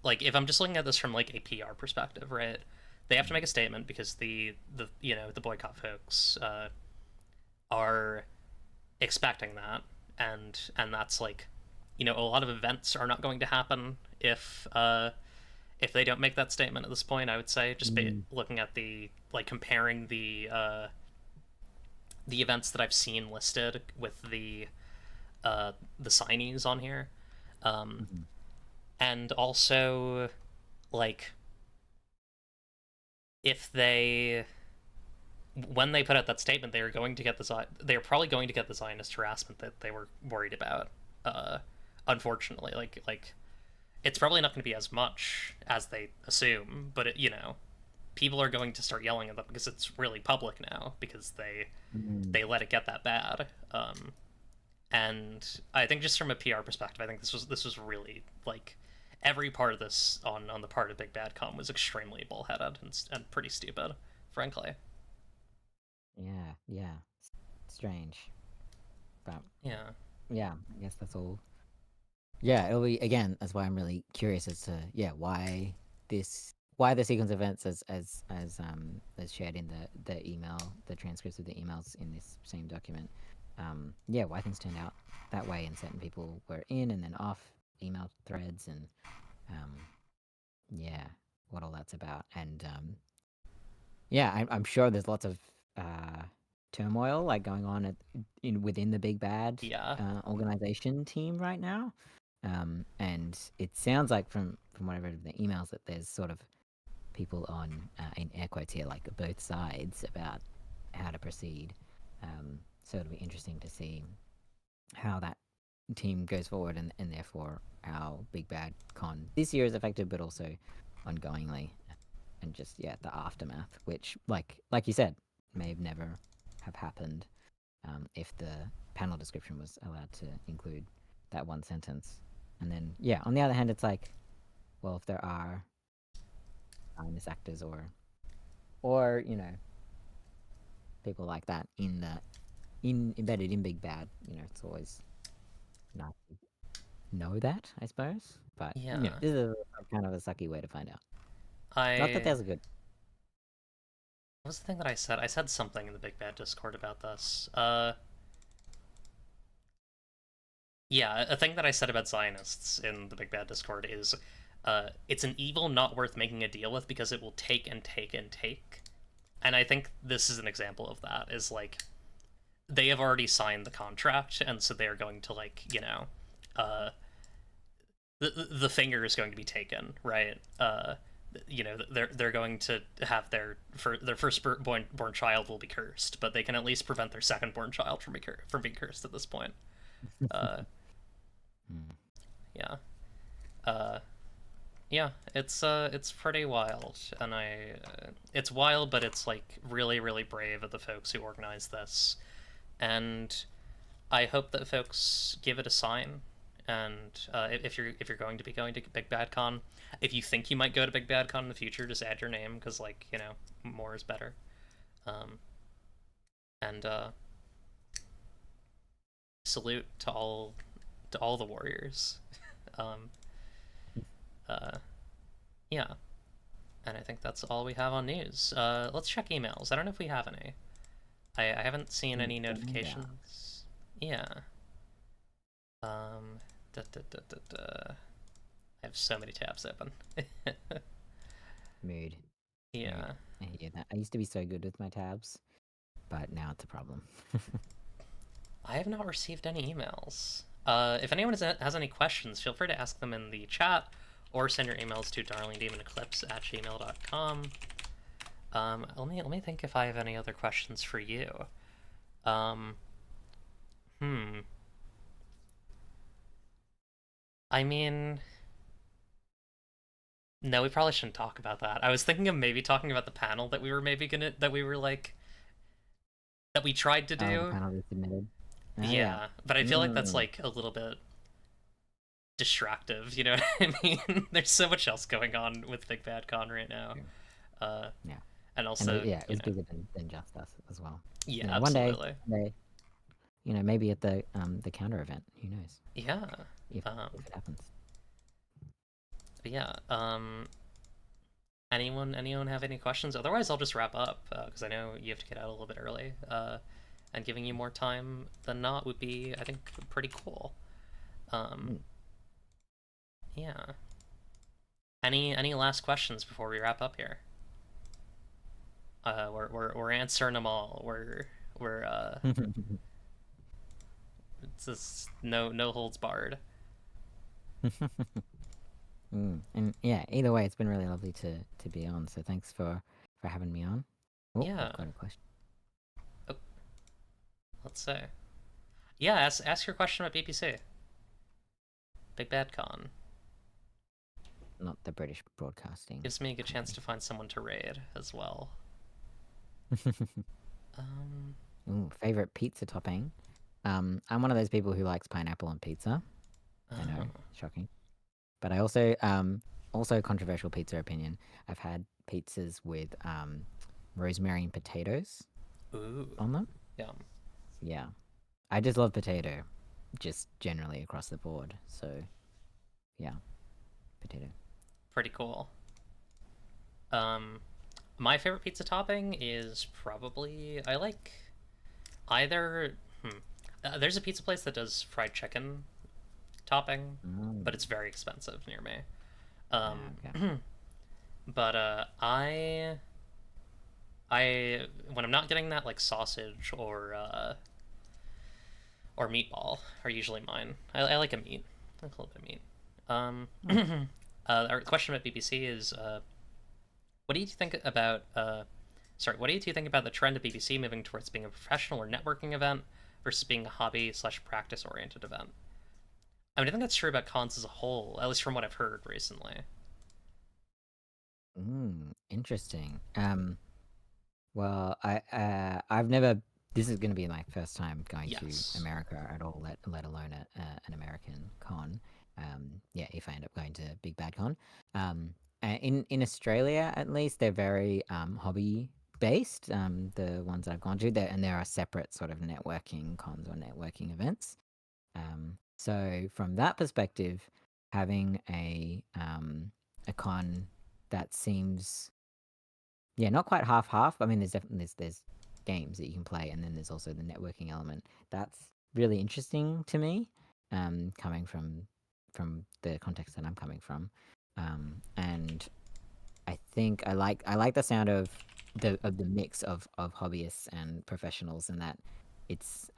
S1: like, if I'm just looking at this from like a PR perspective, right? They have to make a statement because the boycott folks are expecting that, and that's like, a lot of events are not going to happen if they don't make that statement at this point. I would say, just
S2: Mm.
S1: looking at comparing the events that I've seen listed with the signees on here, um,
S2: Mhm.
S1: and also, like, if they when they put out that statement, they are probably going to get the Zionist harassment that they were worried about. Uh, Unfortunately, it's probably not going to be as much as they assume, but people are going to start yelling at them because it's really public now, because
S2: Mm.
S1: they let it get that bad. And I think, just from a PR perspective, I think this was really, like, every part of this on the part of Big Bad Con was extremely bullheaded and pretty stupid, frankly.
S2: Yeah, yeah. Strange. But
S1: Yeah.
S2: yeah, I guess that's all. Yeah, it'll be again, that's why I'm really curious as to why the sequence of events as shared in the email, the transcripts of the emails in this same document. Yeah, why things turned out that way and certain people were in and then off email threads and um yeah, what all that's about. And yeah, I'm sure there's lots of uh, turmoil like going on within the Big Bad
S1: Yeah.
S2: organization team right now, and it sounds like from what I read of the emails that there's sort of people on in air quotes here, like both sides about how to proceed. So it'll be interesting to see how that team goes forward, and therefore how Big Bad Con this year is affected, but also ongoingly, and just yeah, the aftermath, which like you said, may have never have happened if the panel description was allowed to include that one sentence. And then yeah, on the other hand, it's like, well, if there are famous actors or people like that in embedded in Big Bad, it's always nice to know that, I suppose. But
S1: Yeah.
S2: this is kind of a sucky way to find out. Not that
S1: I
S2: there's a good.
S1: What was the thing that I said? I said something in the Big Bad Discord about this. Yeah, a thing that I said about Zionists in the Big Bad Discord is, it's an evil not worth making a deal with because it will take and take and take. And I think this is an example of that. Is like, they have already signed the contract, and so they are going to, like, uh, the finger is going to be taken, right? They're going to have their first born child will be cursed, but they can at least prevent their second born child from being cursed at this point. Uh,
S2: Hmm.
S1: yeah. Uh, yeah, it's pretty wild, and it's wild, but it's, like, really, really brave of the folks who organized this, and I hope that folks give it a sign. And if you're going to be going to Big Bad Con, if you think you might go to Big Bad Con in the future, just add your name, because, like, more is better. Um, and Salute to all the warriors. um, uh, yeah, and I think that's all we have on news. Let's check emails. I don't know if we have any. I haven't seen any
S2: Yeah.
S1: notifications. Yeah. Um, da, da, da, da, da. I have so many tabs open.
S2: Mood. Mood.
S1: Yeah.
S2: I hear that. I used to be so good with my tabs, but now it's a problem.
S1: I have not received any emails. If anyone has any questions, feel free to ask them in the chat, or send your emails to darlingdemoneclipse@gmail.com. Let me think if I have any other questions for you. Um, hmm. I mean, no, we probably shouldn't talk about that. I was thinking of maybe talking about the panel that we were like that we tried to
S2: Oh, the
S1: do.
S2: panel we submitted. Oh yeah.
S1: Yeah, but I feel like that's,
S2: Mm.
S1: like, a little bit. distractive, you know what I mean? There's so much else going on with Big Bad Con right now.
S2: Yeah.
S1: Uh,
S2: Yeah.
S1: and
S2: And
S1: also,
S2: yeah, it
S1: you
S2: was
S1: know,
S2: bigger than just us as well.
S1: yeah,
S2: You know,
S1: absolutely.
S2: one day, you know, maybe at the counter event. Who knows
S1: Yeah.
S2: if
S1: Um,
S2: if it happens.
S1: but yeah, anyone have any questions? Otherwise, I'll just wrap up because I know you have to get out a little bit early. And giving you more time than not would be, I think, pretty cool. Um,
S2: Mm.
S1: yeah. Any last questions before we wrap up here? We're answering them all. We're it's just no holds barred.
S2: And yeah, either way, it's been really lovely to be on. So thanks for having me on. Oh,
S1: Yeah.
S2: I've got a question.
S1: Oh, let's say. Yeah, ask your question about BBC. Big Bad Con.
S2: Not the British Broadcasting
S1: Gives me a good chance
S2: Company.
S1: to find someone to raid as well. Um,
S2: Ooh, favorite pizza topping. I'm one of those people who likes pineapple on pizza. I know,
S1: oh,
S2: shocking. But I also controversial pizza opinion. I've had pizzas with rosemary and potatoes
S1: ooh,
S2: on them.
S1: yum.
S2: Yeah, I just love potato, just generally across the board. So yeah, potato.
S1: Pretty cool. Um, my favorite pizza topping is probably I like either. There's a pizza place that does fried chicken topping, but
S2: Mm,
S1: it's very expensive near me.
S2: okay.
S1: But I when I'm not getting that, like sausage or meatball are usually mine. I like a meat. I like a little bit of meat.
S2: Hmm.
S1: Our question about BBC is what do you think about what do you think about the trend of BBC moving towards being a professional or networking event versus being a hobby slash practice oriented event? I mean, I think that's true about cons as a whole, at least from what I've heard recently.
S2: Interesting. Well, I've never. This is going to be my first time going to
S1: Yes.
S2: America at all, let alone an American con. Yeah, if I end up going to Big Bad Con. In Australia, at least, they're very hobby based. The ones that I've gone to, there and there are separate sort of networking cons or networking events. So from that perspective, having a con that seems, yeah, not quite half half. I mean, there's definitely there's games that you can play, and then there's also the networking element. That's really interesting to me, coming from the context that I'm coming from, and I think I like the sound of the mix of hobbyists and professionals, and that it's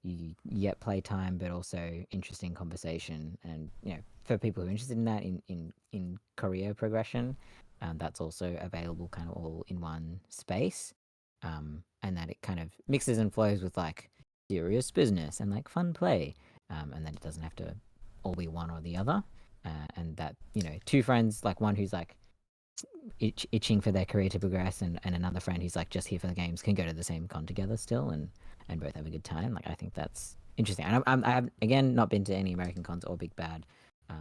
S2: you get playtime, but also interesting conversation, and for people who are interested in that in career progression, that's also available kind of all in one space, and that it kind of mixes and flows with like serious business and like fun play, and that it doesn't have to all be one or the other, and that two friends, like one who's like itching for their career to progress, and another friend who's like just here for the games, can go to the same con together still, and both have a good time. Like, I think that's interesting. And I have again not been to any American cons or Big Bad,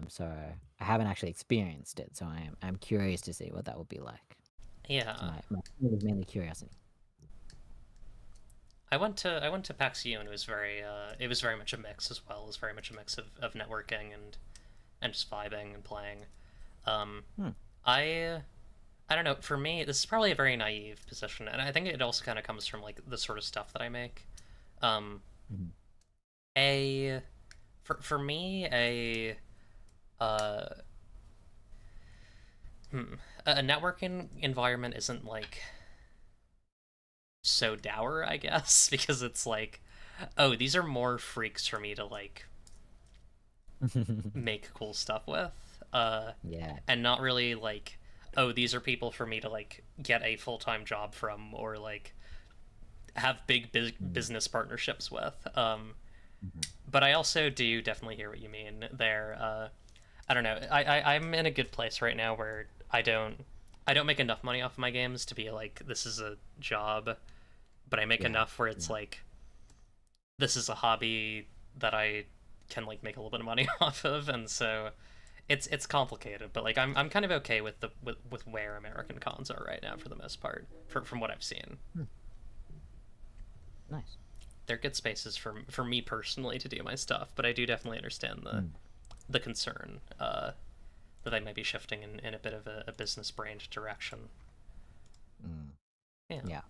S2: so I haven't actually experienced it. So I'm curious to see what that would be like. So
S1: Yeah.
S2: my it was mainly curiosity.
S1: I went to PAX U and it was very much a mix as well. It was very much a mix of networking and just vibing and playing. Um,
S2: Hmm.
S1: I I don't know. For me, this is probably a very naive position, and I think it also kind of comes from like the sort of stuff that I make. Um,
S2: Mhm.
S1: a for me uh hmm, a networking environment isn't like so dour, I guess, because it's like, oh, these are more freaks for me to like make cool stuff with.
S2: Yeah.
S1: And not really like, oh, these are people for me to like get a full-time job from or like have big
S2: Mm.
S1: business partnerships with.
S2: Mhm.
S1: But I also do definitely hear what you mean there. I don't know. I'm in a good place right now where I don't make enough money off my games to be like this is a job, but I make
S2: Yeah.
S1: enough where it's
S2: Yeah.
S1: like this is a hobby that I can like make a little bit of money off of, and so it's complicated. But like I'm kind of okay with with where American cons are right now for the most part, from what I've seen.
S2: Nice.
S1: They're good spaces for me personally to do my stuff, but I do definitely understand the concern that I might be shifting in a bit of a business brained direction.
S2: Yeah.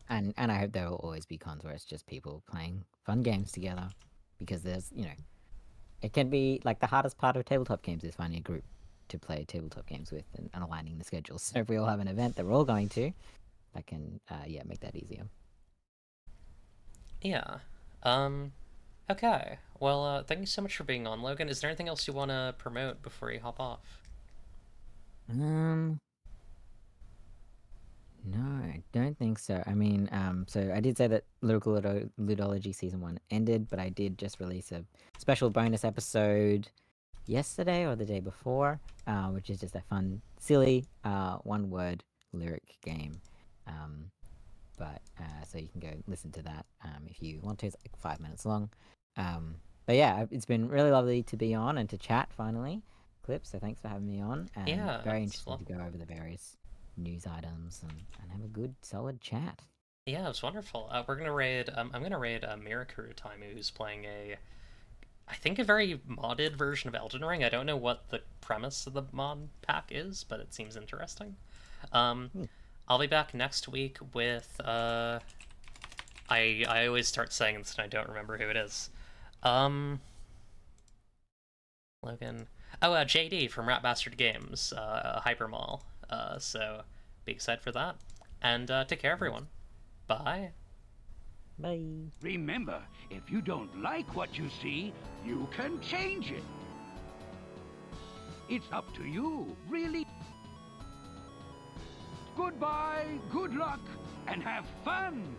S2: And I hope there will always be cons where it's just people playing fun games together, because there's, you know, it can be like the hardest part of tabletop games is finding a group to play tabletop games with, and aligning the schedules. So if we all have an event that we're all going to, that can make that easier.
S1: Yeah. Okay. Well, thank you so much for being on, Logan. Is there anything else you want to promote before you hop off?
S2: No, I don't think so. I mean, so I did say that Lyrical Ludology Season 1 ended, but I did just release a special bonus episode yesterday or the day before, which is just a fun, silly, one-word lyric game. So you can go listen to that if you want to. It's like 5 minutes long. But yeah, it's been really lovely to be on and to chat finally, Clips. So thanks for having me on, and
S1: Yeah,
S2: very
S1: it's
S2: interesting to go over the various news items and have a good, solid chat.
S1: Yeah, it was wonderful. We're gonna raid. I'm gonna raid Mirakuru Taimu, who's playing I think a very modded version of Elden Ring. I don't know what the premise of the mod pack is, but it seems interesting. I'll be back next week with I always start saying this and I don't remember who it is. Logan. Oh, JD from Rat Bastard Games, Hypermall. So be excited for that. And take care, everyone. Bye.
S2: Bye.
S3: Remember, if you don't like what you see, you can change it. It's up to you, really. Goodbye, good luck, and have fun!